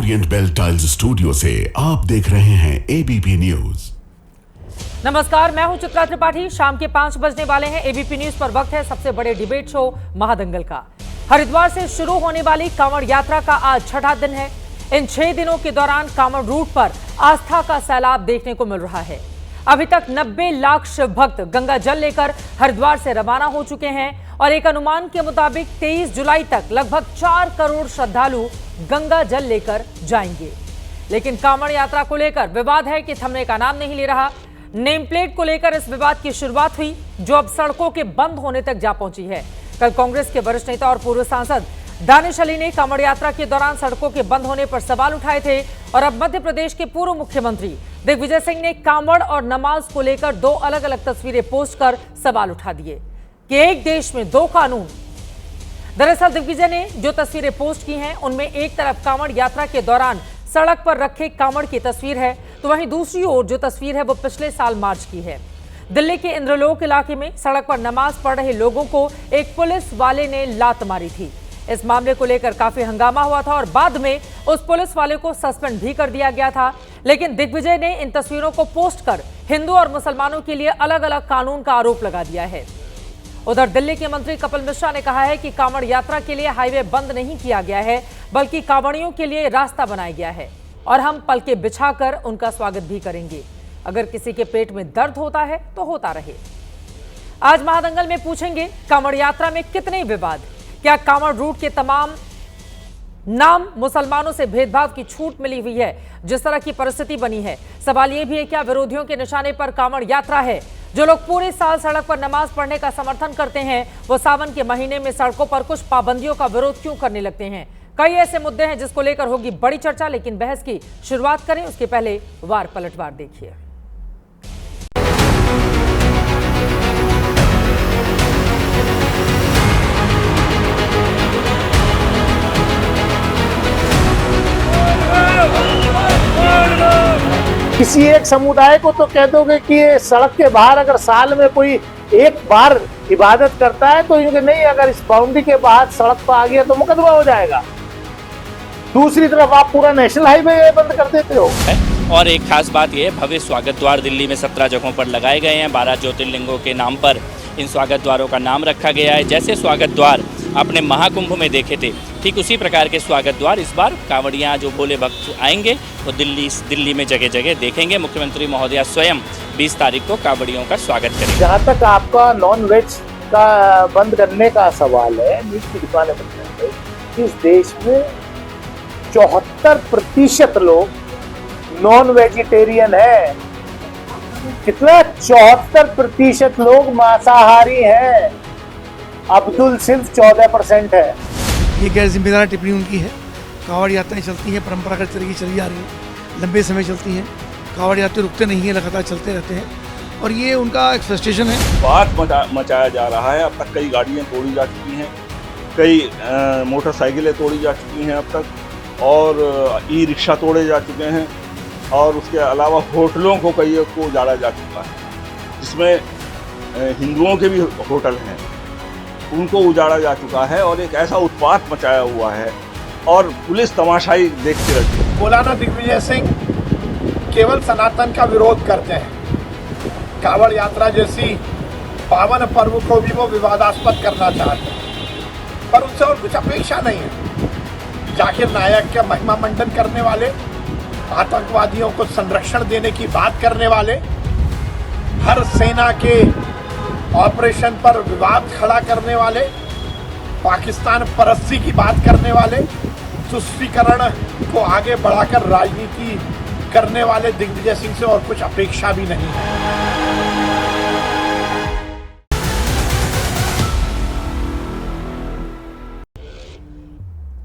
Orient bell tiles studio से आप देख रहे हैं एबीपी न्यूज। नमस्कार, मैं हूं चित्रा त्रिपाठी। शाम के 5 बजने वाले हैं। एबीपी न्यूज पर वक्त है सबसे बड़े डिबेट शो महादंगल का। हरिद्वार से शुरू होने वाली कांवड़ यात्रा का आज छठा दिन है। इन 6 दिनों के दौरान कांवड़ रूट पर आस्था का सैलाब देखने को मिल रहा है। अभी तक 90 लाख शिव भक्त गंगा जल लेकर हरिद्वार से रवाना हो चुके हैं और एक अनुमान के मुताबिक 23 जुलाई तक लगभग 4 करोड़ श्रद्धालु गंगा जल लेकर जाएंगे। लेकिन कांवड़ यात्रा को लेकर विवाद है कि थमने का नाम नहीं ले रहा। नेम प्लेट को लेकर इस विवाद की शुरुआत हुई, जो अब सड़कों के बंद होने तक जा पहुंची है। कल कांग्रेस के वरिष्ठ नेता और पूर्व सांसद दानिश अली ने कांवड़ यात्रा के दौरान सड़कों के बंद होने पर सवाल उठाए थे और अब मध्य प्रदेश के पूर्व मुख्यमंत्री दिग्विजय सिंह ने कांवड़ और नमाज को लेकर 2 अलग अलग तस्वीरें पोस्ट कर सवाल उठा दिए कि एक देश में 2 कानून। दरअसल दिग्विजय ने जो तस्वीरें पोस्ट की हैं, उनमें एक तरफ कांवड़ यात्रा के दौरान सड़क पर रखे कांवड़ की तस्वीर है, तो वहीं दूसरी ओर जो तस्वीर है वो पिछले साल मार्च की है। दिल्ली के इंद्रलोक इलाके में सड़क पर नमाज पढ़ रहे लोगों को एक पुलिस वाले ने लात मारी थी। इस मामले को लेकर काफी हंगामा हुआ था और बाद में उस पुलिस वाले को सस्पेंड भी कर दिया गया था। लेकिन दिग्विजय ने इन तस्वीरों को पोस्ट कर हिंदू और मुसलमानों के लिए अलग अलग कानून का आरोप लगा दिया है। उधर दिल्ली के मंत्री कपिल मिश्रा ने कहा है कि कांवड़ यात्रा के लिए हाईवे बंद नहीं किया गया है, बल्कि कांवड़ियों के लिए रास्ता बनाया गया है और हम पलके बिछाकर उनका स्वागत भी करेंगे। अगर किसी के पेट में दर्द होता है तो होता रहे। आज महादंगल में पूछेंगे, कांवड़ यात्रा में कितने विवाद, क्या कांवड़ रूट के तमाम नाम मुसलमानों से भेदभाव की छूट मिली हुई है जिस तरह की परिस्थिति बनी है। सवाल यह भी है, क्या विरोधियों के निशाने पर कांवड़ यात्रा है। जो लोग पूरे साल सड़क पर नमाज पढ़ने का समर्थन करते हैं, वो सावन के महीने में सड़कों पर कुछ पाबंदियों का विरोध क्यों करने लगते हैं। कई ऐसे मुद्दे हैं जिसको लेकर होगी बड़ी चर्चा, लेकिन बहस की शुरुआत करें उसके पहले वार पलटवार देखिए। किसी एक समुदाय को तो कह दोगे कि ये सड़क के बाहर अगर साल में कोई एक बार इबादत करता है तो इनके नहीं, अगर इस बाउंड्री के बाहर सड़क पर आ गया तो मुकदमा हो जाएगा। दूसरी तरफ आप पूरा नेशनल हाईवे बंद कर देते हो। और एक खास बात यह, भव्य स्वागत द्वार दिल्ली में 17 जगहों पर लगाए गए हैं। 12 ज्योतिर्लिंगों के नाम पर इन स्वागत द्वारों का नाम रखा गया है। जैसे स्वागत द्वार अपने महाकुंभ में देखे थे, ठीक उसी प्रकार के स्वागत द्वार इस बार कांवड़ियाँ जो भोले भक्त आएंगे वो दिल्ली में जगह जगह देखेंगे। मुख्यमंत्री महोदया स्वयं 20 तारीख को कांवड़ियों का स्वागत करेंगे। जहाँ तक आपका नॉन वेज का बंद करने का सवाल है, मीट की दुकानें बंद करने, इस देश में 74% लोग नॉन वेजिटेरियन है। कितना? 74% लोग मांसाहारी हैं। अब्दुल सिर्फ 14% है। ये गैर जिम्मेदार टिप्पणी उनकी है। कांवड़ यात्राएं चलती हैं, परंपरागत तरीके चली जा रही हैं, लंबे समय चलती हैं। कांवड़ यात्रा रुकते नहीं हैं, लगातार चलते रहते हैं और ये उनका एक फ्रस्ट्रेशन है। बात मचाया जा रहा है। अब तक कई गाड़ियाँ तोड़ी जा चुकी हैं, कई मोटरसाइकिलें तोड़ी जा चुकी हैं अब तक, और ई रिक्शा तोड़े जा चुके हैं, और उसके अलावा होटलों को कई को उजाड़ा जा चुका है, जिसमें हिंदुओं के भी होटल हैं, उनको उजाड़ा जा चुका है और एक ऐसा उत्पात मचाया हुआ है और पुलिस तमाशाई देखती रहती है। मौलाना दिग्विजय सिंह केवल सनातन का विरोध करते हैं। कांवड़ यात्रा जैसी पावन पर्व को भी वो विवादास्पद करना चाहते हैं, पर उनसे और कुछ अपेक्षा नहीं है। जाकिर नायक का महिमा मंडन करने वाले, आतंकवादियों को संरक्षण देने की बात करने वाले, हर सेना के ऑपरेशन पर विवाद खड़ा करने वाले, पाकिस्तान परस्ती की बात करने वाले, तुष्टीकरण को आगे बढ़ाकर राजनीति करने वाले दिग्विजय सिंह से और कुछ अपेक्षा भी नहीं है।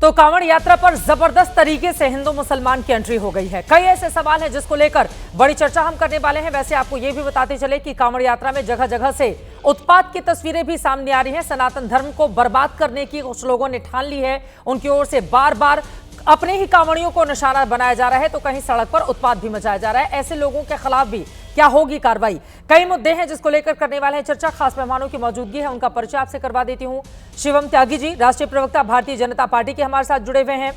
तो कांवड़ यात्रा पर जबरदस्त तरीके से हिंदू मुसलमान की एंट्री हो गई है। कई ऐसे सवाल हैं जिसको लेकर बड़ी चर्चा हम करने वाले हैं। वैसे आपको यह भी बताते चले कि कांवड़ यात्रा में जगह जगह से उत्पात की तस्वीरें भी सामने आ रही हैं। सनातन धर्म को बर्बाद करने की कुछ लोगों ने ठान ली है। उनकी ओर से बार बार अपने ही कांवड़ियों को निशाना बनाया जा रहा है, तो कहीं सड़क पर उत्पात भी मचाया जा रहा है। ऐसे लोगों के खिलाफ भी क्या होगी कार्रवाई। कई मुद्दे हैं जिसको लेकर करने वाले हैं चर्चा। खास मेहमानों की मौजूदगी है, उनका परिचय आपसे करवा देती हूं। शिवम त्यागी जी, राष्ट्रीय प्रवक्ता भारतीय जनता पार्टी के हमारे साथ जुड़े हुए हैं।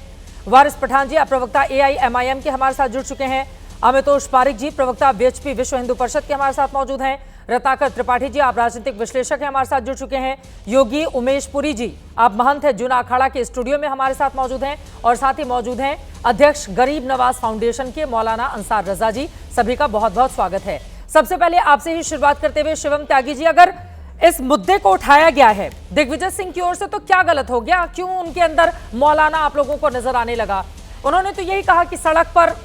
वारिस पठान जी, आप प्रवक्ता AIMIM के हमारे साथ जुड़ चुके हैं। अमितोष पारिक जी, प्रवक्ता VHP विश्व हिंदू परिषद के हमारे साथ मौजूद हैं। रत्नाकर त्रिपाठी जी, आप राजनीतिक विश्लेषक हैं, हमारे साथ जुड़ चुके हैं। योगी उमेश पुरी जी, आप महंत हैं, जूना अखाड़ा के स्टूडियो में हमारे साथ मौजूद हैं। और साथ ही मौजूद हैं अध्यक्ष गरीब नवाज फाउंडेशन के मौलाना अंसार रजा जी। सभी का बहुत बहुत स्वागत है। सबसे पहले आपसे ही शुरुआत करते हुए शिवम त्यागी जी, अगर इस मुद्दे को उठाया गया है दिग्विजय सिंह की ओर से, तो क्या गलत हो गया? क्यों उनके अंदर मौलाना आप लोगों को नजर आने लगा? उन्होंने तो यही कहा कि सड़क पर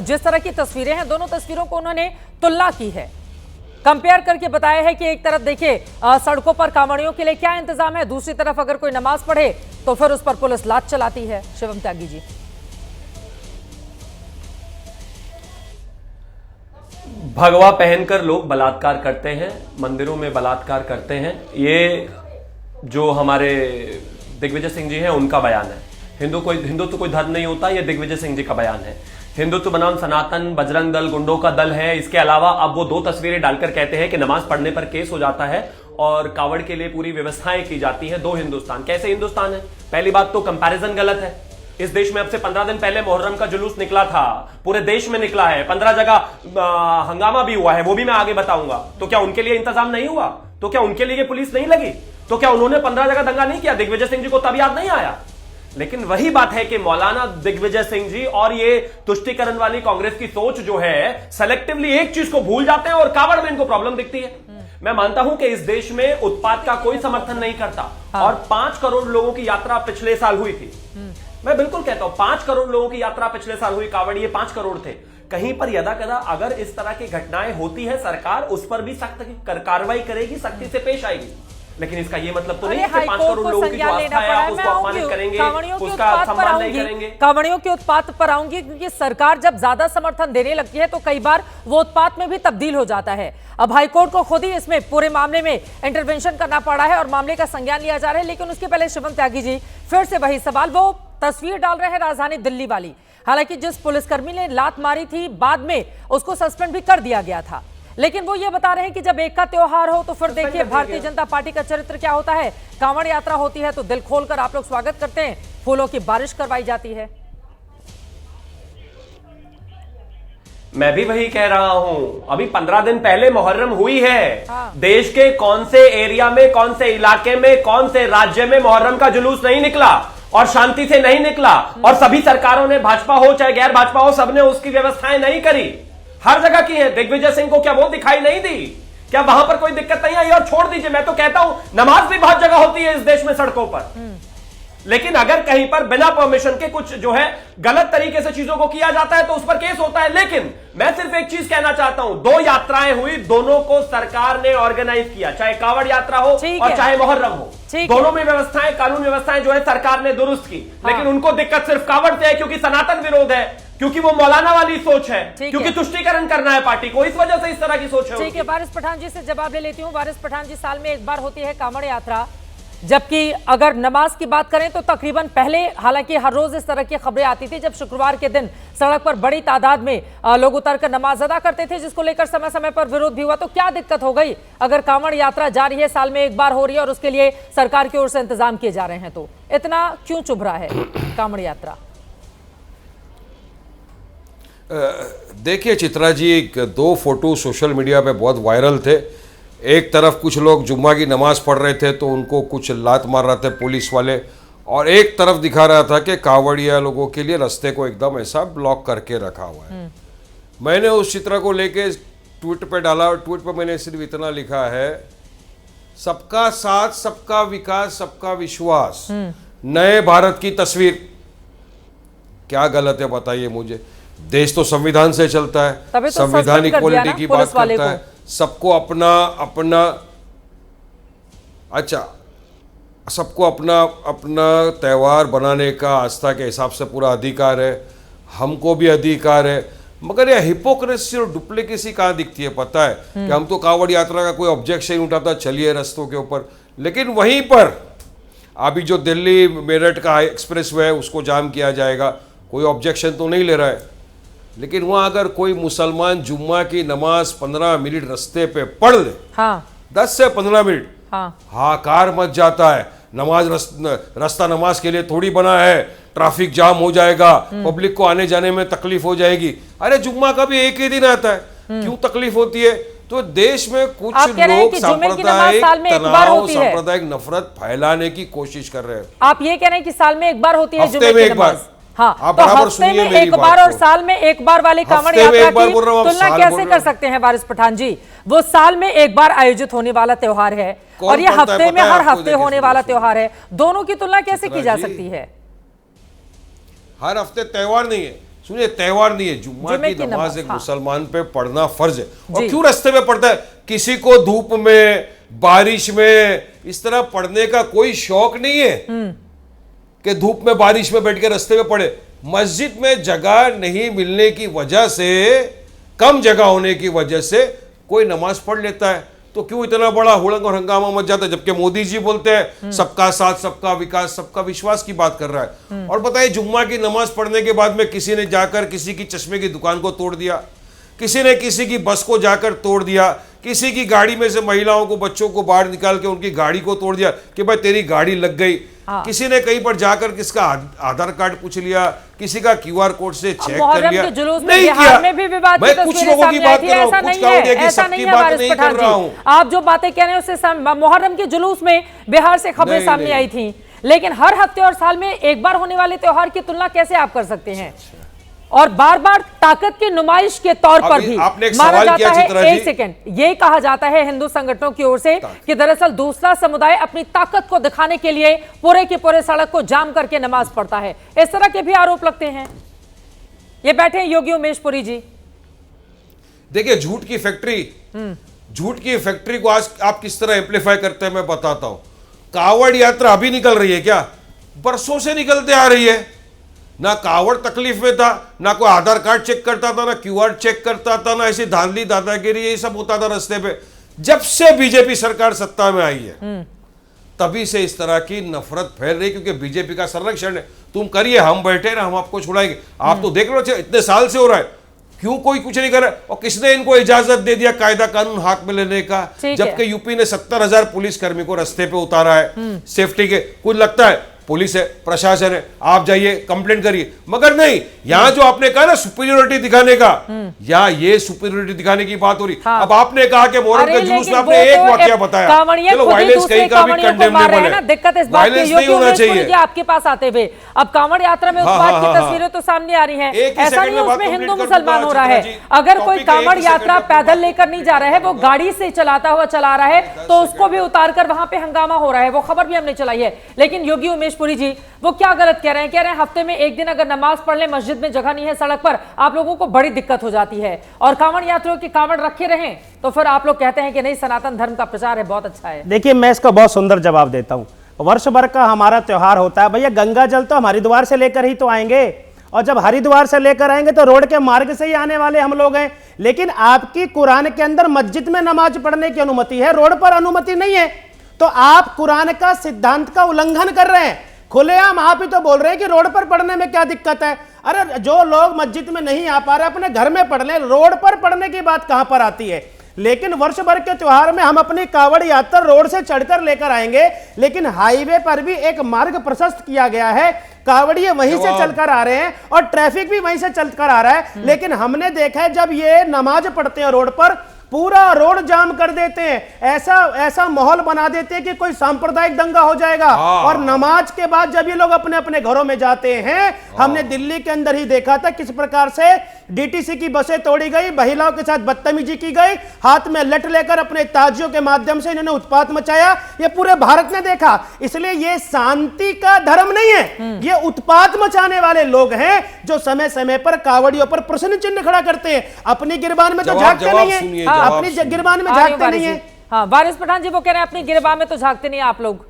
जिस तरह की तस्वीरें हैं, दोनों तस्वीरों को उन्होंने तुलना की है, कंपेयर करके बताया है कि एक तरफ देखिए सड़कों पर कांवड़ियों के लिए क्या इंतजाम है, दूसरी तरफ अगर कोई नमाज पढ़े तो फिर उस पर पुलिस लात चलाती है। शिवम त्यागी जी। भगवा पहनकर लोग बलात्कार करते हैं, मंदिरों में बलात्कार करते हैं, ये जो हमारे दिग्विजय सिंह जी हैं उनका बयान है। हिंदुत्व कोई धर्म नहीं होता, ये दिग्विजय सिंह जी का बयान है। हिंदुत्व बनाम सनातन, बजरंग दल, गुंडों का दल है। इसके अलावा अब वो 2 तस्वीरें डालकर कहते हैं कि नमाज पढ़ने पर केस हो जाता है और कावड़ के लिए पूरी व्यवस्थाएं की जाती हैं। 2 हिंदुस्तान, कैसे हिंदुस्तान है? पहली बात तो कंपैरिजन गलत है। इस देश में अब से 15 दिन पहले मुहर्रम का जुलूस निकला था, पूरे देश में निकला है, 15 जगह हंगामा भी हुआ है, वो भी मैं आगे बताऊंगा। तो क्या उनके लिए इंतजाम नहीं हुआ? तो क्या उनके लिए पुलिस नहीं लगी? तो क्या उन्होंने 15 जगह दंगा नहीं किया? दिग्विजय सिंह जी को तब याद नहीं आया? लेकिन वही बात है कि मौलाना दिग्विजय सिंह जी और ये तुष्टीकरण वाली कांग्रेस की सोच जो है, सेलेक्टिवली एक चीज को भूल जाते हैं और कावड़ में इनको प्रॉब्लम दिखती है। मैं मानता हूं कि इस देश में उत्पात का कोई समर्थन नहीं करता। और 5 करोड़ लोगों की यात्रा पिछले साल हुई थी। मैं बिल्कुल कहता हूं 5 करोड़ लोगों की यात्रा पिछले साल हुई, कावड़िए 5 करोड़ थे। कहीं पर यदा कदा अगर इस तरह की घटनाएं होती है, सरकार उस पर भी सख्त कार्रवाई करेगी, सख्ती से पेश आएगी। लेकिन इसका ये मतलब तो नहीं है कि 5 करोड़ लोगों की जो आस्था है आप उसको अपमानित करेंगे, उसका सम्मान नहीं करेंगे। कांवड़ियों के उत्पात पर आऊंगी, क्योंकि सरकार जब ज्यादा समर्थन देने लगती है तो कई बार वो उत्पात में भी तब्दील हो जाता है। अब हाईकोर्ट को खुद ही इसमें पूरे मामले में इंटरवेंशन करना पड़ा है और मामले का संज्ञान लिया जा रहा है। लेकिन उसके पहले शिवम त्यागी जी, फिर से वही सवाल, वो तस्वीर डाल रहे हैं राजधानी दिल्ली वाली। हालांकि जिस पुलिसकर्मी ने लात मारी थी, बाद में उसको सस्पेंड भी कर दिया गया था। लेकिन वो ये बता रहे हैं कि जब एक का त्योहार हो तो फिर देखिए भारतीय जनता पार्टी का चरित्र क्या होता है। कांवड़ यात्रा होती है तो दिल खोलकर आप लोग स्वागत करते हैं, फूलों की बारिश करवाई जाती है। मैं भी वही कह रहा हूं, अभी 15 दिन पहले मुहर्रम हुई है। हाँ। देश के कौन से एरिया में, कौन से इलाके में, कौन से राज्य में मुहर्रम का जुलूस नहीं निकला और शांति से नहीं निकला? और सभी सरकारों ने, भाजपा हो चाहे गैर भाजपा हो, सबने उसकी व्यवस्थाएं नहीं करी, हर जगह की है। दिग्विजय सिंह को क्या वो दिखाई नहीं दी? क्या वहां पर कोई दिक्कत नहीं आई? और छोड़ दीजिए, मैं तो कहता हूं नमाज भी बहुत जगह होती है इस देश में सड़कों पर। लेकिन अगर कहीं पर बिना परमिशन के कुछ जो है गलत तरीके से चीजों को किया जाता है तो उस पर केस होता है। लेकिन मैं सिर्फ एक चीज कहना चाहता हूं, 2 यात्राएं हुई, दोनों को सरकार ने ऑर्गेनाइज किया, चाहे कावड़ यात्रा हो और चाहे मुहर्रम हो। दोनों में व्यवस्थाएं, कानून व्यवस्थाएं जो है सरकार ने दुरुस्त की। लेकिन उनको दिक्कत सिर्फ कावड़ से है, क्योंकि सनातन विरोध है, क्योंकि वो मौलाना वाली सोच है, क्योंकि तुष्टीकरण करना है पार्टी को, इस वजह से इस तरह की सोच है। ठीक है, वारिस पठान जी से जवाब ले लेती हूँ। वारिस पठान जी, साल में एक बार होती है कांवड़ यात्रा, जबकि अगर नमाज की बात करें तो तकरीबन पहले, हालांकि हर रोज इस तरह की खबरें आती थी, जब शुक्रवार के दिन सड़क पर बड़ी तादाद में लोग उतरकर नमाज अदा करते थे, जिसको लेकर समय समय पर विरोध भी हुआ। तो क्या दिक्कत हो गई अगर कांवड़ यात्रा जारी है, साल में एक बार हो रही है और उसके लिए सरकार की ओर से इंतजाम किए जा रहे हैं, तो इतना क्यों चुभ रहा है कांवड़ यात्रा? देखिए Chitra ji, 2 photo social media पे बहुत वायरल थे। एक तरफ कुछ लोग जुम्मा की नमाज पढ़ रहे थे तो उनको कुछ लात मार रहे थे पुलिस वाले, और एक तरफ दिखा रहा था कि कावड़िया लोगों के लिए रास्ते को एकदम ऐसा ब्लॉक करके रखा हुआ है। मैंने उस चित्र को लेके ट्वीट पे डाला और ट्वीट पे मैंने सिर्फ इतना लिखा है, सबका साथ, सबका विकास, सबका विश्वास, नए भारत की तस्वीर। क्या गलत है बताइए मुझे? देश तो संविधान से चलता है, तो संविधान इक्वालिटी की बात करता है, सबको अपना अपना, अच्छा, सबको अपना अपना त्यौहार बनाने का आस्था के हिसाब से पूरा अधिकार है, हमको भी अधिकार है। मगर यह हिपोक्रेसी और डुप्लीकेसी कहाँ दिखती है पता है? कि हम तो कावड़ यात्रा का कोई ऑब्जेक्शन उठाता, चलिए रास्तों के ऊपर, लेकिन वहीं पर अभी जो दिल्ली मेरठ का एक्सप्रेस वे है उसको जाम किया जाएगा, कोई ऑब्जेक्शन तो नहीं ले रहा है। लेकिन वहाँ अगर कोई मुसलमान जुम्मा की नमाज 15 मिनट रास्ते पे पढ़ ले, 10 से 15 मिनट, हाहाकार मच जाता है। रास्ता नमाज के लिए थोड़ी बना है, ट्रैफिक जाम हो जाएगा, पब्लिक को आने जाने में तकलीफ हो जाएगी। अरे जुम्मा का भी एक ही दिन आता है, क्यों तकलीफ होती है? तो देश में कुछ लोग सांप्रदायिक नफरत फैलाने की कोशिश कर रहे हैं। आप ये कह रहे हैं कि साल में एक बार होती है हफ्ते में एक बार। हाँ, आप तो बराबर हफ्ते में सुनिए मेरी एक बात बार और को। साल में एक बार वाली कांवड़ यात्रा की तुलना कैसे कर सकते हैं वारिस पठान जी? वो साल में एक बार आयोजित होने वाला त्योहार है और ये हफ्ते में हर हफ्ते होने वाला त्योहार है, दोनों की तुलना कैसे की जा सकती है? हर हफ्ते त्योहार नहीं है, सुनिए त्योहार नहीं है, जुम्मा की नमाज एक मुसलमान पे पढ़ना फर्ज है। और क्यों रास्ते में पढ़ता है? किसी को धूप में, बारिश में इस तरह पढ़ने का कोई शौक नहीं है कि धूप में बारिश में बैठ के रास्ते में पढ़े। मस्जिद में जगह नहीं मिलने की वजह से, कम जगह होने की वजह से कोई नमाज पढ़ लेता है, तो क्यों इतना बड़ा हुड़ंग और हंगामा मच जाता है? जबकि मोदी जी बोलते हैं सबका साथ, सबका विकास, सबका विश्वास की बात कर रहा है। और बताइए, जुम्मा की नमाज पढ़ने के बाद में किसी ने जाकर किसी की चश्मे की दुकान को तोड़ दिया, किसी ने किसी की बस को जाकर तोड़ दिया, किसी की गाड़ी में से महिलाओं को, बच्चों को बाहर निकाल के उनकी गाड़ी को तोड़ दिया कि भाई तेरी गाड़ी लग गई। किसी ने कहीं पर जाकर किसका आधार कार्ड पूछ लिया, किसी का क्यूआर कोड से चेक कर लिया। नहीं किया। में भी विवाद मैं कुछ लोगों की बात कर रहा हूं, कुछ कहोगे कि सबकी बात नहीं कर रहा हूं। आप जो बातें कह रहे हैं उससे मुहर्रम के जुलूस में बिहार से खबरें सामने आई थी, लेकिन हर हफ्ते और साल में एक बार होने वाले त्योहार की तुलना कैसे आप कर सकते हैं? और बार बार ताकत की नुमाइश के तौर पर भी माना जाता है। एक सेकंड, ये कहा जाता है हिंदू संगठनों की ओर से कि दरअसल दूसरा समुदाय अपनी ताकत को दिखाने के लिए पूरे के पूरे सड़क को जाम करके नमाज पढ़ता है, इस तरह के भी आरोप लगते हैं। ये बैठे हैं योगी उमेश पुरी जी। देखिए, झूठ की फैक्ट्री को आज आप किस तरह एम्पलीफाई करते हैं मैं बताता हूं। कावड़ यात्रा अभी निकल रही है क्या? बरसों से निकलते आ रही है। ना कावड़ तकलीफ में था, ना कोई आधार कार्ड चेक करता था, ना क्यूआर चेक करता था, ना ऐसी धांधली दादागिरी ये सब होता था रास्ते पे। जब से बीजेपी सरकार सत्ता में आई है तभी से इस तरह की नफरत फैल रही, क्योंकि बीजेपी का संरक्षण है। तुम करिए, हम बैठे ना, हम आपको छुड़ाएंगे। आप तो देख लो, इतने साल से हो रहा है, क्यों कोई कुछ नहीं कर रहा? और किसने इनको इजाजत दे दिया कायदा कानून हाथ में लेने का? जबकि यूपी ने 70,000 पुलिसकर्मी को रास्ते पे उतारा है सेफ्टी के। कुछ लगता है पुलिस है, प्रशासन है, आप जाइए कंप्लेंट करिए, मगर नहीं। यहां जो आपने कहा ना सुपीरियरिटी दिखाने का, यहाँ ये सुपीरियरिटी दिखाने की बात हो रही। अब आपने कहा कि मुहर्रम के जुलूस में आपने एक वाकया बताया, चलो वायलेंस कहीं का भी कंडेमनेबल है, दिक्कत इस बात की नहीं होना चाहिए। आपके पास आते हुए अब कांवड़ यात्रा में उत्पाद की तस्वीरें तो सामने आ रही हैं, ऐसा नहीं उसमें हिंदू मुसलमान हो रहा है। अगर कोई कांवड़ यात्रा पैदल लेकर नहीं जा रहा है, वो गाड़ी से चलाता हुआ चला रहा है, तो उसको भी उतार कर वहां पे हंगामा हो रहा है। वो खबर भी हमने चलाई है। लेकिन योगी उमेश पुरी जी वो क्या गलत कह रहे हैं? कह रहे हैं हफ्ते में एक दिन अगर नमाज पढ़ ले, मस्जिद में जगह नहीं है, सड़क पर आप लोगों को बड़ी दिक्कत हो जाती है, और कांवड़ यात्रियों के कांवड़ रखे रहें, तो फिर आप लोग कहते हैं कि नहीं सनातन धर्म का प्रचार है, बहुत अच्छा है। देखिए, मैं इसका बहुत सुंदर जवाब देता हूं। वर्ष भर का हमारा त्योहार होता है भैया, गंगा जल तो हम हरिद्वार से लेकर ही तो आएंगे, और जब हरिद्वार से लेकर आएंगे तो रोड के मार्ग से ही आने वाले हम लोग हैं। लेकिन आपकी कुरान के अंदर मस्जिद में नमाज पढ़ने की अनुमति है, रोड पर अनुमति नहीं है, तो आप कुरान का सिद्धांत का उल्लंघन कर रहे हैं। खुलेआम आप ही तो बोल रहे हैं कि रोड पर पढ़ने में क्या दिक्कत है। अरे जो लोग मस्जिद में नहीं आ पा रहे अपने घर में पढ़ लें, रोड पर पढ़ने की बात कहां पर आती है? लेकिन वर्ष भर के त्योहार में हम अपनी कावड़ यात्रा रोड से चढ़कर लेकर आएंगे, लेकिन हाईवे पर भी एक मार्ग प्रशस्त किया गया है, कावड़िए वहीं से चलकर आ रहे हैं और ट्रैफिक भी वहीं से चलकर आ रहा है। लेकिन हमने देखा है जब ये नमाज पढ़ते हैं रोड पर, पूरा रोड जाम कर देते हैं, ऐसा माहौल बना देते हैं कि कोई सांप्रदायिक दंगा हो जाएगा। और नमाज के बाद जब ये लोग अपने अपने घरों में जाते हैं, हमने दिल्ली के अंदर ही देखा था किस प्रकार से डीटीसी की बसें तोड़ी गई, महिलाओं के साथ बदतमीजी की गई, हाथ में लठ लेकर अपने ताजियों के माध्यम से इन्होंने उत्पात मचाया। ये पूरे भारत ने देखा। इसलिए ये शांति का धर्म नहीं है, ये उत्पात मचाने वाले लोग हैं जो समय समय पर कावड़ियों पर प्रश्न चिन्ह खड़ा करते हैं। अपनी गिरबान में तो झांकते नहीं है, अपनी गिरबान में झांकते नहीं है। हाँ, वारिस पठान जी वो कह रहे हैं अपनी गिरबान में तो झांकते नहीं आप लोग।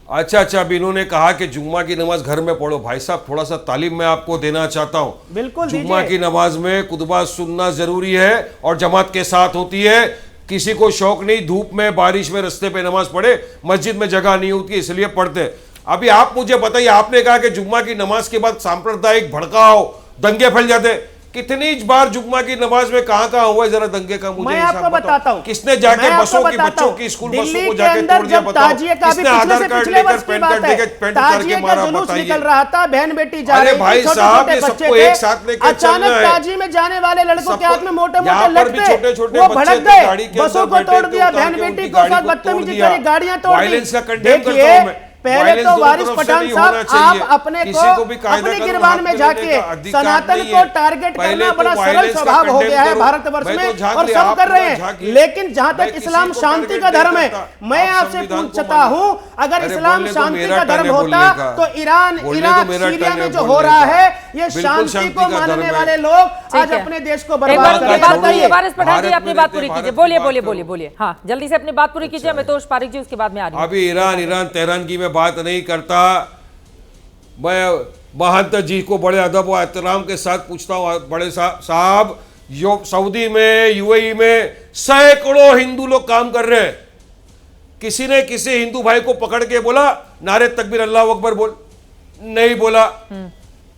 अच्छा, अब इन्होंने कहा कि जुम्मा की नमाज घर में पढ़ो। भाई साहब, थोड़ा सा तालीम मैं आपको देना चाहता हूं। बिल्कुल, जुम्मा की नमाज में खुतबा सुनना जरूरी है और जमात के साथ होती है। किसी को शौक नहीं धूप में बारिश में रास्ते पे नमाज पढ़े, मस्जिद में जगह नहीं होती इसलिए पढ़ते। अभी आप मुझे बताइए, आपने कहा कि जुम्मा की नमाज के बाद सांप्रदायिक भड़काव दंगे फैल जाते, कितनी बार जुम्मा की नमाज में कहां हुआ है, जरा दंगे का मुझे मैं आपको बताता हूं, किसने जाके बसों की बच्चों की स्कूल बसों को जाके तोड़ दिया, बताओ किसने आधार कार्ड लेकर पैन कार्ड लेकर पेंट करके मारा, बताइए। निकल रहा था, बहन बेटी जा रही अरे भाई साहब, ये सबको एक साथ लेकर चलना है। ताजी में जाने वाले लड़कों के हाथ में मोटे यहाँ मोटे पर भी छोटे छोटे वो बच्चे भड़क थे, गाड़ी गए, के बसों अंदर को तोड़ बैठे, दिया, उतार बहन के बेटी उनकी को गाड़ी साथ को बदतमीजी तोड़ दिया। करी, गाड़ियां तोड़ दी। वायलेंस का कंडेम करता देखिए, हूं मैं। पहले वायलेंस तो दोनों वारिस तरफ से पठान नहीं साहब, होना चाहिए। आप अपने को किसी को भी कायदा अपने कानून गिरबान हाथ में में जाके लेने का अधिकार सनातन नहीं को है। टारगेट पहले करना तो बड़ा सरल वायलेंस का स्वभाव हो कंडेम गया है करो। भारतवर्ष मैं में, तो झांक और लिया, सब आप कर रहे पूरा हैं। झांकिए। लेकिन जहां मैं तक किसी इस्लाम को शांति टारगेट का नहीं धर्म है, करता। मैं आप आपसे संविधान को पूछता मानिए। हूं, अगर अरे इस्लाम बोलने तो शांति मेरा का टर्न धर्म है होता बोलने का। तो ईरान, बोलने इराक, तो मेरा सीरिया टर्न है में जो हो बोलने रहा का। है, ये बिल्कुल शांति शांति को का मानने धर्म है। वाले लोग आज है। अपने देश को एक बर्बाद बार कर अपनी बात रहे करिए, हैं। वारिस पठान जी भारत अपनी में बात रहते पूरी भारत कीजिए। की बोलिए बात बोलिए करो। बोलिए बोलिए, हाँ जल्दी से अपनी बात पूरी कीजिए। अमितोष पारिक जी, उसके बाद में आ रही हूं। अभी ईरान तेहरान की मैं बात नहीं करता। मैं महंत जी को बड़े अदब और एहतराम के साथ पूछता हूँ, बड़े साहब, सऊदी में, यूएई में सैकड़ों हिंदू लोग काम कर रहे हैं। किसी ने किसी हिंदू भाई को पकड़ के बोला नारे तकबीर अल्लाह अकबर बोल? नहीं बोला।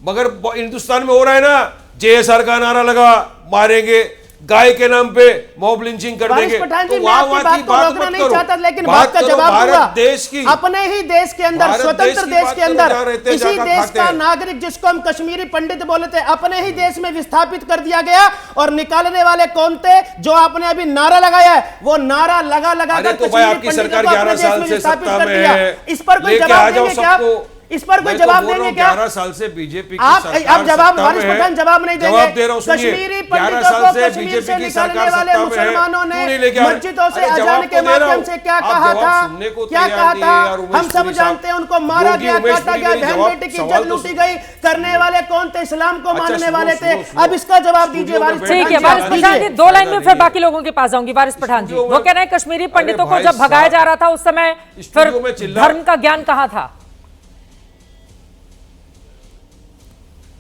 मगर हिंदुस्तान में हो रहा है ना, जेएसआर का नारा लगा, मारेंगे, गाय के नाम पे मॉब लिंचिंग कर देंगे। तो वहां की बात रोकना नहीं चाहता, लेकिन बात का जवाब दूंगा। देश की, अपने ही देश के अंदर, स्वतंत्र देश के अंदर, इसी देश का नागरिक जिसको हम कश्मीरी पंडित बोले थे, अपने ही देश में विस्थापित कर दिया गया। और निकालने वाले कौन थे? जो आपने अभी नारा लगाया है, वो नारा लगा कर कश्मीरी पंडित को अपने देश में विस्थापित कर दिया। इस पर कोई जवाब देंगे क्या? इस पर कोई जवाब देंगे क्या? 11 साल से बीजेपी की आप सरकार जवाब, वारिस पठान जवाब नहीं देंगे। जवाब दे रहा हूं, सुनिए। कश्मीरी 11 पंडितों साल को से कश्मीर बीजेपी से की निकालने सरकार वाले सत्ता में है, मुसलमानों क्यों ने नहीं लेके आ रहे? मस्जिदों से अरे अजान जवाब के तो दे रहा माध्यम हूं। से क्या आप कहा जवाब था, सुनने को क्या तैयार कहा नहीं था? है यार, उमेश हम सब पुरी साहब। जानते हैं, उनको मारा योगी गया, उमेश काटा पुरी गया, नहीं, बहन जवाब- बेटी की सवाल इज्जत तो लूटी सुनो। गई। करने वाले कौन थे? इस्लाम को मानने सुनो, वाले थे। सुनो, सुनो। अब इसका जवाब दीजिए स्टूडियो वारिस में पठान ठीक है, जी, वारिस आप पठान जी दीजिए। दो लाइन में, फिर बाकी लोगों के पास जाऊंगी। वारिस पठान जी, वो कह रहे हैं कश्मीरी पंडितों को भाई जब भगाया साहब, जा रहा था उस समय फिर स्टूडियो में चिल्ला- धर्म का ज्ञान कहाँ था?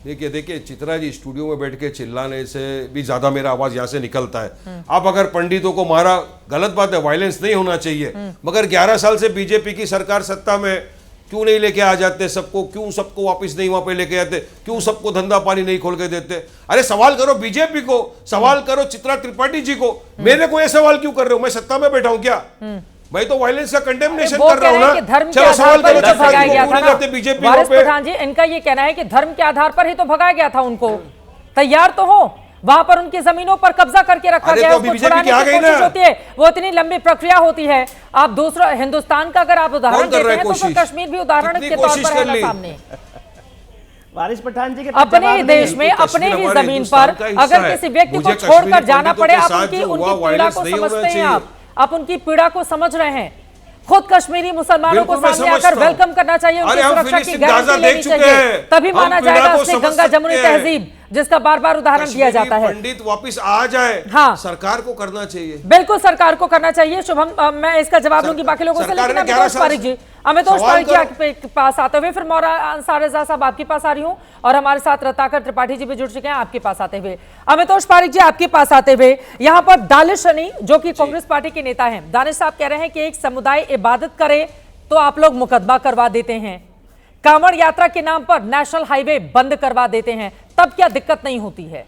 देखिए चित्रा जी, स्टूडियो में बैठ के चिल्लाने से भी ज्यादा मेरा आवाज यहाँ से निकलता है। आप अगर पंडितों को मारा, गलत बात है, वायलेंस नहीं होना चाहिए, मगर 11 साल से बीजेपी की सरकार सत्ता में, क्यों नहीं लेके आ जाते सबको? क्यों सबको वापस नहीं वहां पे लेके आते? क्यों सबको धंधा पानी नहीं खोल के देते? अरे सवाल करो बीजेपी को, सवाल करो चित्रा त्रिपाठी जी को। मेरे को ये सवाल क्यों कर रहे हो? मैं सत्ता में बैठा हूं क्या? मैं तो वायलेंस का कंडेमनेशन वो कर रहा हूं कह रहे ना। हैं कि धर्म के चलो आधार सवाल पर करो, ही तो भगाया गया था ना। बीजेपी वारिस पठान जी, इनका ये कहना है कि धर्म के आधार पर ही तो भगाया गया था उनको। तैयार तो हो, वहां पर उनकी जमीनों पर कब्जा करके रखा अरे गया, तो उसको बीजेपी छुड़ाने की आ की गई कोशिश ना। होती है, वो इतनी लंबी प्रक्रिया होती है। आप दूसरा हिंदुस्तान का अगर आप उदाहरण कौन कर देते रहा है हैं तो फिर कोशिश? कश्मीर भी उदाहरण कितनी के तौर कोशिश पर कर है ना ली? सामने। वारिस पठान जी के अपने ही देश में, अपने ही जमीन पर अगर किसी व्यक्ति को छोड़कर जाना पड़े, आप उनकी पीड़ा को समझते हैं, आप उनकी पीड़ा को समझ रहे हैं। खुद कश्मीरी मुसलमानों को सामने आकर वेलकम करना चाहिए, उनकी सुरक्षा की गारंटी लेनी चाहिए, तभी माना जाएगा असली गंगा जमुनी तहजीब, जिसका बार बार उदाहरण दिया जाता है। पंडित वापस आ जाए, हाँ, सरकार को करना चाहिए, बिल्कुल सरकार को करना चाहिए। शुभम, मैं इसका जवाब लूंगी बाकी लोगों से, लेकिन अमितोष पारिक जी, आपके पास आते हुए, फिर मौरा अंसार रज़ा साहब आपके पास आ रही हूं, और हमारे साथ रत्नाकर त्रिपाठी जी भी जुड़ चुके हैं आपके पास आते हुए। अमितोष पारिक जी, आपके पास आते हुए, यहां पर दानिश शनी जो कि कांग्रेस पार्टी के नेता हैं, दानिश साहब कह रहे हैं कि एक समुदाय इबादत करे तो आप लोग मुकदमा करवा देते हैं, कांवड़ यात्रा के नाम पर नेशनल हाईवे बंद करवा देते हैं, तब क्या दिक्कत नहीं होती है?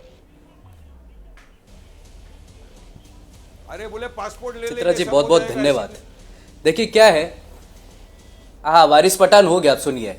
अरे बोले पासपोर्ट ले चित्रा जी बहुत बहुत धन्यवाद। देखिए क्या है, हाँ वारिस पठान हो गया, आप सुनिए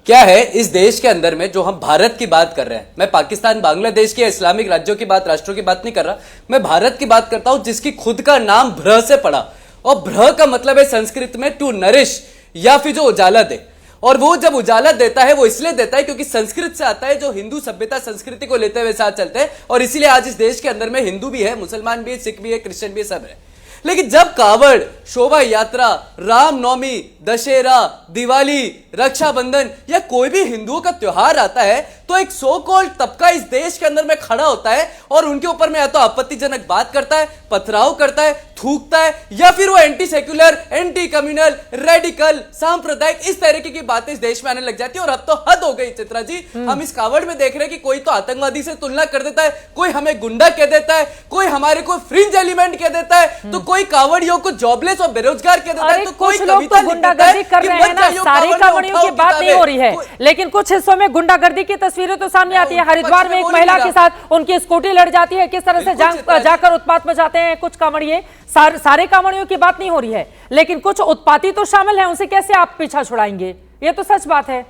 क्या है इस देश के अंदर में जो हम भारत की बात कर रहे हैं। मैं पाकिस्तान, बांग्लादेश के इस्लामिक राज्यों की बात, राष्ट्रों की बात नहीं कर रहा, मैं भारत की बात करता हूं जिसकी खुद का नाम भ्र से पड़ा, और भ्र का मतलब है संस्कृत में टू नरिश, या फिर जो उजाला दे। और वो जब उजाला देता है वो इसलिए देता है क्योंकि संस्कृत से आता है, जो हिंदू सभ्यता संस्कृति को लेते हुए साथ चलते हैं, और इसीलिए आज इस देश के अंदर में हिंदू भी है, मुसलमान भी है, सिख भी है, क्रिश्चियन भी है, सब है। लेकिन जब कावड़, शोभा यात्रा, रामनवमी, दशहरा, दिवाली, रक्षाबंधन या कोई भी हिंदुओं का त्योहार आता है तो एक सो कॉल्ड तबका इस देश के अंदर में खड़ा होता है और उनके ऊपर में या तो आपत्तिजनक बात करता है, पथराव करता है, थूकता है, या फिर वो anti secular, anti communal, radical, सांप्रदायिक इस तरीके की बातें इस देश में आने लग जाती है। और अब तो हद हो गई चित्रा जी, हम इस कावड़ में देख रहे हैं कि कोई तो आतंकवादी से तुलना कर देता है, कोई हमें गुंडा कह देता है, कोई हमारे को फ्रिंज एलिमेंट कह देता है, तो कोई कांवड़ियों को जॉबलेस और बेरोजगार कह देता है, अरे तो कोई कुछ लोग तो गुंडागर्दी कर रहे हैं ना, सारी कांवड़ियों की बात नहीं हो रही है, लेकिन कुछ हिस्सों में गुंडागर्दी की तस्वीरें तो सामने आती है। हरिद्वार में एक महिला के साथ उनकी स्कूटी लड़ जाती है, किस तरह से जाकर उत्पात मचाते हैं कुछ कांवड़िए। सारे कांवड़ियों की बात नहीं हो रही है, लेकिन कुछ उत्पाती तो शामिल हैं, उनसे कैसे आप पीछा छुड़ाएंगे? ये तो सच बात है।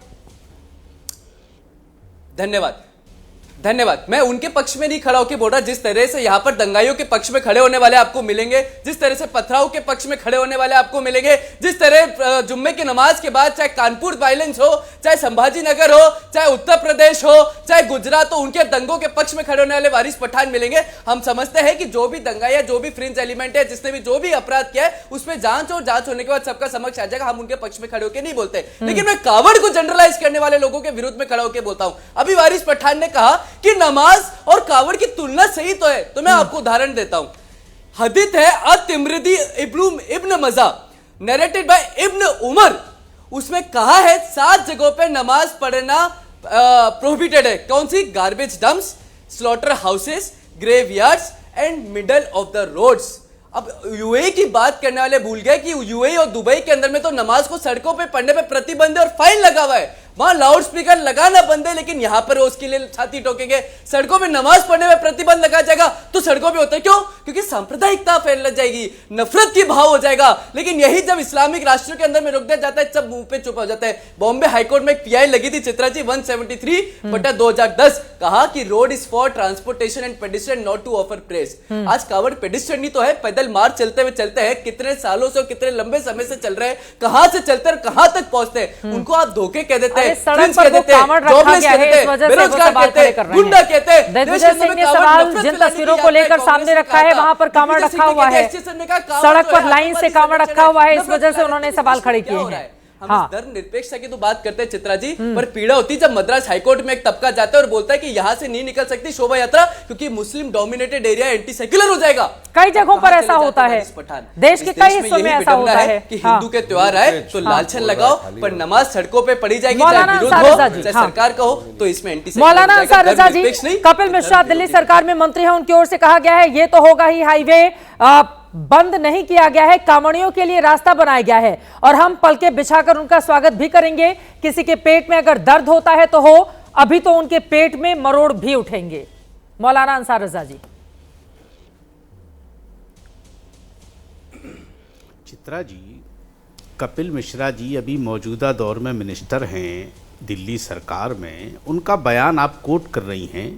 धन्यवाद। मैं उनके पक्ष में नहीं खड़ा होकर बोल रहा। जिस तरह से यहाँ पर दंगाइयों के पक्ष में खड़े होने वाले आपको मिलेंगे, जिस तरह से पथराव के पक्ष में खड़े होने वाले आपको मिलेंगे, जिस तरह जुम्मे की नमाज के बाद चाहे कानपुर वायलेंस हो, चाहे संभाजी नगर हो, चाहे उत्तर प्रदेश हो, चाहे गुजरात हो, उनके दंगों के पक्ष में खड़े होने वाले वारिस पठान मिलेंगे। हम समझते हैं कि जो भी दंगा या जो भी फ्रिंज एलिमेंट है, जिसने भी जो भी अपराध किया है, उसमें जांच और जांच होने के बाद सबका समक्ष आ जाएगा। हम उनके पक्ष में खड़े होकर नहीं बोलते, लेकिन मैं कावड़ को जनरलाइज करने वाले लोगों के विरुद्ध में खड़ा होकर बोलता हूं। अभी वारिस पठान ने कहा कि नमाज और कावड़ की तुलना सही तो है, तो मैं आपको उदाहरण देता हूं। हदीथ है अतिमृदी इब्न मजा नरेटेड बाय इब्न उमर, उसमें कहा है 7 जगहों पे नमाज पढ़ना प्रोहिबिटेड है। कौन सी? Garbage dumps, slaughterhouses, graveyards and middle of the roads. अब यूएई की बात करने वाले भूल गए कि यूएई और दुबई के अंदर में तो नमाज को सड़कों पे पढ़ने पे प्रतिबंध है और फाइन लगा हुआ है। वहां लाउड स्पीकर लगाना बंद है, लेकिन यहां पर उसके लिए छाती ठोकेंगे। सड़कों पे नमाज पढ़ने में प्रतिबंध लगा जाएगा तो सड़कों पे होता है क्यों? क्योंकि सांप्रदायिकता फैल जाएगी, नफरत की भाव हो जाएगा। लेकिन यही जब इस्लामिक राष्ट्रों के अंदर में रोक दिया जाता है, सब मुंह पे चुप हो जाता है। बॉम्बे हाईकोर्ट में एक पीआई लगी थी चित्रा जी 173/2010, कहा कि road is for transportation and pedestrian not to offer press. आज कावड़ पेडिस्ट्रियन ही तो है, पैदल मार्च चलते हैं, कितने सालों से कितने लंबे समय से चल रहे हैं, कहां से चलते हैं कहां तक पहुंचते हैं। उनको आप धोखे कह देते हैं, सड़क पर वो कांवड़ रखा गया है, इस वजह से वो सवाल खड़े कर रहे हैं। दिग्विजय सिंह ने सवाल जिन तस्वीरों को लेकर सामने रखा है, वहां पर कांवड़ रखा हुआ है, सड़क पर लाइन से कांवड़ रखा हुआ है, इस वजह से उन्होंने सवाल खड़े किए हैं। हम इस धर्म निरपेक्षता की तो बात करते हैं चित्रा जी, पर पीड़ा होती है जब मद्रास हाईकोर्ट में एक तबका जाता है और बोलता है कि यहां से नहीं निकल सकती शोभा यात्रा क्योंकि Muslim dominated area anti secular हो जाएगा। कई जगहों पर ऐसा होता है, देश के कई हिस्सों में ऐसा होता है कि हिंदू के त्योहार आए तो लालछन लगाओ, पर नमाज सड़कों पे पड़ी जाएगी, चाहे विरोध हो चाहे सरकार का हो, तो इसमें एंटी सेक्युलर। मौलाना अंसार रजा जी, कपिल मिश्रा दिल्ली सरकार में मंत्री है, उनकी ओर से कहा गया है ये तो होगा ही, हाईवे बंद नहीं किया गया है, कांवड़ियों के लिए रास्ता बनाया गया है और हम पलके बिछाकर उनका स्वागत भी करेंगे। किसी के पेट में अगर दर्द होता है तो हो, अभी तो उनके पेट में मरोड़ भी उठेंगे। मौलाना अंसार रजा जी। चित्रा जी, कपिल मिश्रा जी अभी मौजूदा दौर में मिनिस्टर हैं दिल्ली सरकार में, उनका बयान आप कोट कर रही हैं,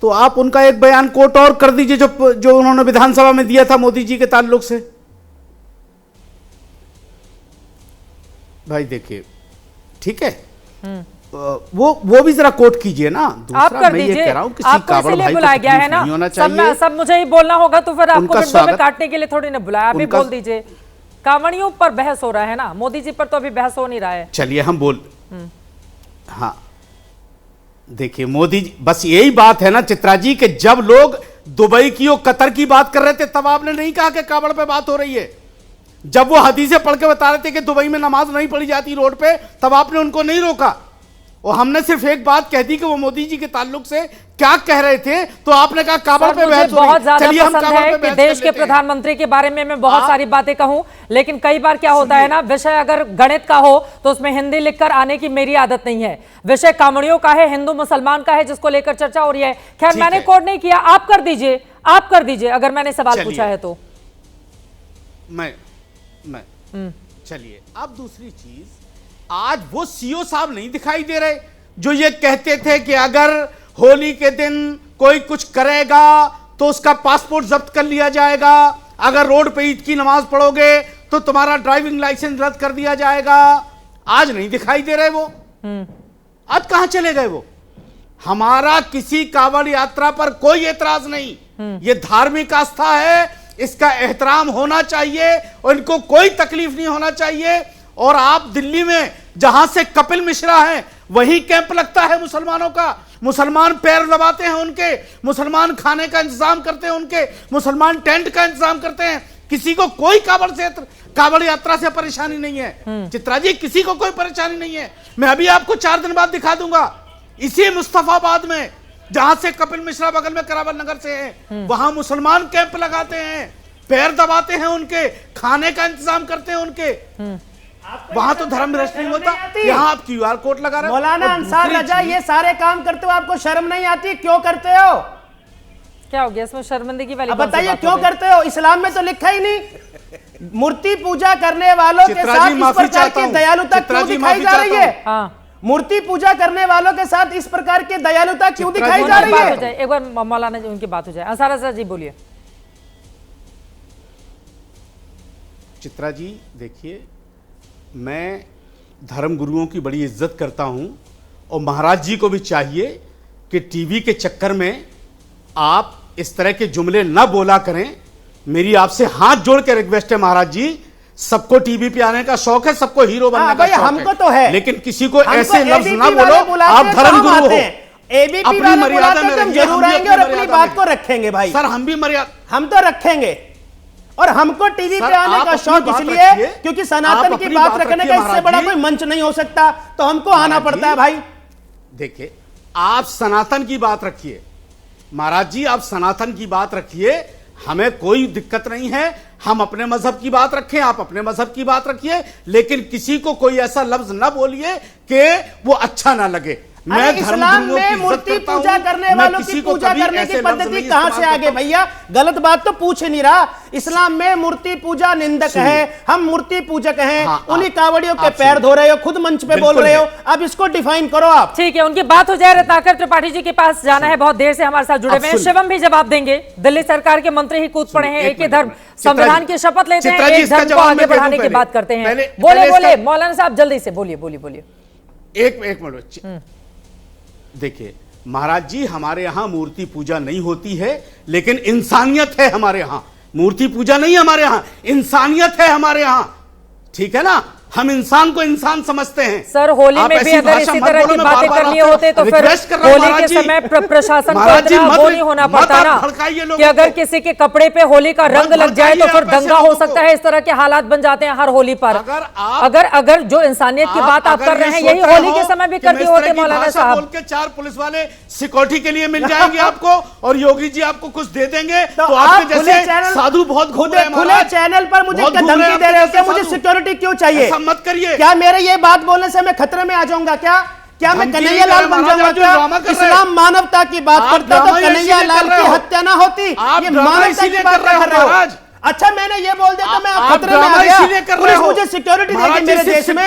तो आप उनका एक बयान कोट और कर दीजिए जो उन्होंने विधानसभा में दिया था मोदी जी के ताल्लुक से। भाई देखिए, ठीक है, वो भी जरा कोट कीजिए ना। आप कर दीजिए, मैं ये कह रहा हूं किसी कावड़ भाई को बुलाया गया है ना, सब मुझे ही बोलना होगा तो फिर आपको विंडो में काटने के लिए थोड़ी ना बुलाया। आप भी बोल दीजिए, कांवड़ियों पर बहस हो रहा है ना, मोदी जी पर तो अभी बहस हो नहीं रहा है। चलिए हम बोल, हाँ देखिए मोदी जी, बस यही बात है ना चित्रा जी कि जब लोग दुबई की और कतर की बात कर रहे थे तब आपने नहीं कहा कि कावड़ पे बात हो रही है। जब वो हदीसें पढ़ के बता रहे थे कि दुबई में नमाज नहीं पढ़ी जाती रोड पे, तब आपने उनको नहीं रोका और हमने सिर्फ एक बात कह दी कि वो मोदी जी के ताल्लुक से क्या कह रहे थे, तो आपने कहा कावड़ पे बहस हो रही है। चलिए हम पसंद है कि देश के प्रधानमंत्री के बारे में मैं बहुत सारी बातें कहूं, लेकिन कई बार क्या होता है ना, विषय अगर गणित का हो तो उसमें हिंदी लिखकर आने की मेरी आदत नहीं है। विषय कांवड़ियों का है, हिंदू मुसलमान का है, जिसको लेकर चर्चा हो रही है। खैर मैंने कोड नहीं किया, आप कर दीजिए, आप कर दीजिए अगर मैंने सवाल पूछा है तो। मैं चलिए, अब दूसरी चीज, आज वो सीओ साहब नहीं दिखाई दे रहे जो ये कहते थे कि अगर होली के दिन कोई कुछ करेगा तो उसका पासपोर्ट जब्त कर लिया जाएगा, अगर रोड पे ईद की नमाज पढ़ोगे तो तुम्हारा ड्राइविंग लाइसेंस रद्द कर दिया जाएगा। आज नहीं दिखाई दे रहे वो, आज कहां चले गए वो? हमारा किसी कांवड़ यात्रा पर कोई एतराज नहीं, ये धार्मिक आस्था है, इसका एहतराम होना चाहिए और इनको कोई तकलीफ नहीं होना चाहिए। और आप दिल्ली में जहां से कपिल मिश्रा हैं वहीं कैंप लगता है मुसलमानों का, मुसलमान पैर दबाते हैं उनके, मुसलमान खाने का इंतजाम करते हैं उनके, मुसलमान टेंट का इंतजाम करते हैं। किसी को कोई कावड़ यात्रा से परेशानी नहीं है चित्रा जी, किसी को कोई परेशानी नहीं है। मैं अभी आपको 4 दिन बाद दिखा दूंगा, इसी मुस्तफाबाद में जहां से कपिल मिश्रा बगल में करावल नगर से हैं, वहां मुसलमान कैंप लगाते हैं, पैर दबाते हैं उनके, खाने का इंतजाम करते हैं उनके। वहां तो धर्म भ्रष्ट नहीं होता, यहाँ आप QR कोड लगा रहे हो। मौलाना अंसार रजा, ये सारे काम करते हो, आपको शर्म नहीं आती? क्यों करते हो? क्या हो गया इसमें शर्मिंदगी वाली? बताइए क्यों करते हो? इस्लाम में तो लिखा ही नहीं। मूर्ति पूजा करने वालों के साथ इस प्रकार की दयालुता क्यों दिखाई जा रही है? मूर्ति पूजा करने वालों के साथ इस प्रकार की दयालुता क्यों दिखाई जा रही है? एक बार मौलाना जी उनकी बात हो जाए। अंसार रजा जी बोलिए। चित्रा जी देखिए, मैं धर्म गुरुओं की बड़ी इज्जत करता हूं और महाराज जी को भी चाहिए कि टीवी के चक्कर में आप इस तरह के जुमले न बोला करें। मेरी आपसे हाथ जोड़ के रिक्वेस्ट है महाराज जी, सबको टीवी पे आने का शौक है, सबको हीरो बनने का शौक हमको तो है, लेकिन किसी को ऐसे लफ्ज ना बोलो। आप धर्म गुरु हो, एबीपी अपनी मर्यादा में हम जरूर आएंगे और अपनी बात को रखेंगे भाई। सर हम भी मर्यादा, हम तो रखेंगे। और हमको टीवी पे आने का शौक इसलिए क्योंकि सनातन की बात रखने का इससे बड़ा कोई मंच नहीं हो सकता, तो हमको आना पड़ता है भाई। देखिए, आप सनातन की बात रखिए महाराज जी, आप सनातन की बात रखिए, हमें कोई दिक्कत नहीं है। हम अपने मजहब की बात रखें, आप अपने मजहब की बात रखिए, लेकिन किसी को कोई ऐसा लफ्ज ना बोलिए कि वो अच्छा ना लगे। मैं इस्लाम में मूर्ति पूजा करने वालों की पूजा करने की पद्धति कहां से आ गई भैया? गलत बात तो पूछ ही नहीं रहा। इस्लाम में मूर्ति पूजा निंदक है, हम मूर्ति पूजक हैं। उन्हीं कावड़ियों के पैर धो रहे हो, खुद मंच पे बोल रहे हो, अब इसको डिफाइन करो आप। ठीक है, उनकी बात हो जाए। रत्नाकर त्रिपाठी जी के पास जाना है, बहुत देर से हमारे साथ जुड़े हुए हैं। शिवम भी जवाब देंगे। दिल्ली सरकार के मंत्री ही कूद पड़े हैं, एक ही धर्म, संविधान की शपथ लेते हैं, एक धर्म को आगे बढ़ाने की बात करते हैं। बोले बोले मौलाना साहब, जल्दी से बोलिए बोलिए बोलिए। एक मिनट देखिए महाराज जी, हमारे यहां मूर्ति पूजा नहीं होती है, लेकिन इंसानियत है हमारे यहां। मूर्ति पूजा नहीं हमारे यहां, इंसानियत है हमारे यहां, ठीक है ना? हम इंसान को इंसान समझते हैं। सर होली में भी अगर इसी तरह की बातें करनी होते तो फिर होली के समय प्रशासन को इतना वो नहीं होना पड़ता ना कि अगर किसी के कपड़े पे होली का रंग लग जाए तो फिर दंगा हो सकता है। इस तरह के हालात बन जाते हैं हर होली पर। अगर जो इंसानियत की बात आप कर रहे हैं यही होली के समय भी करते होते मौलाना साहब। बोल के 4 पुलिस वाले सिक्योरिटी के लिए मिल जाएंगे आपको और योगी जी आपको कुछ दे देंगे तो आपके जैसे साधु बहुत खुले चैनल पर मुझे धमकी दे रहे हो, मुझे सिक्योरिटी क्यों चाहिए? मत करिए। क्या मेरे ये बात बोलने से मैं खतरे में आ जाऊंगा? क्या मैं कन्हैया लाल बन जाऊंगा? क्या इस्लाम मानवता की बात करता तो कन्हैया लाल की हत्या ना होती? ये मानवता की बात कर रहे हो। अच्छा, मैंने ये बोल दिया तो मैं खतरे में आ गया, पुलिस मुझे सिक्योरिटी देगी मेरे देश में,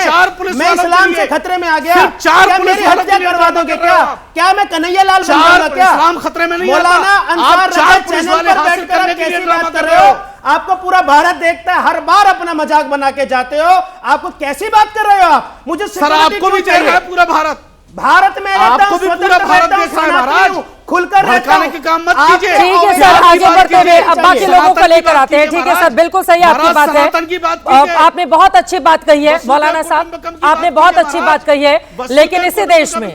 मैं इस्लाम से खतरे में आ गया, क्या मेरी हत्या करवा दोगे? क्या मैं कन्हैया लाल बन जाऊंगा? क्या इस्लाम खतरे में नहीं? मौलाना अंसार रजा चैनल पर बैठकर कैसी बात कर रहे हो? आपको पूरा भारत देखता है, हर बार अपना मजाक बना के जाते हो। आपको कैसी बात कर रहे हो आप? मुझे सर आपको भी चाहिए पूरा भारत में आपको भी पूरा भारत देख रहा है महाराज, खुलकर भड़काने के काम मत कीजिए। ठीक है सर, आगे बढ़ते हुए अब बाकी लोगों को लेकर आते हैं। ठीक है सर, बिल्कुल सही आपकी बात है, आपने बहुत अच्छी बात कही है मौलाना साहब, आपने बहुत अच्छी बात कही है। लेकिन इसी देश में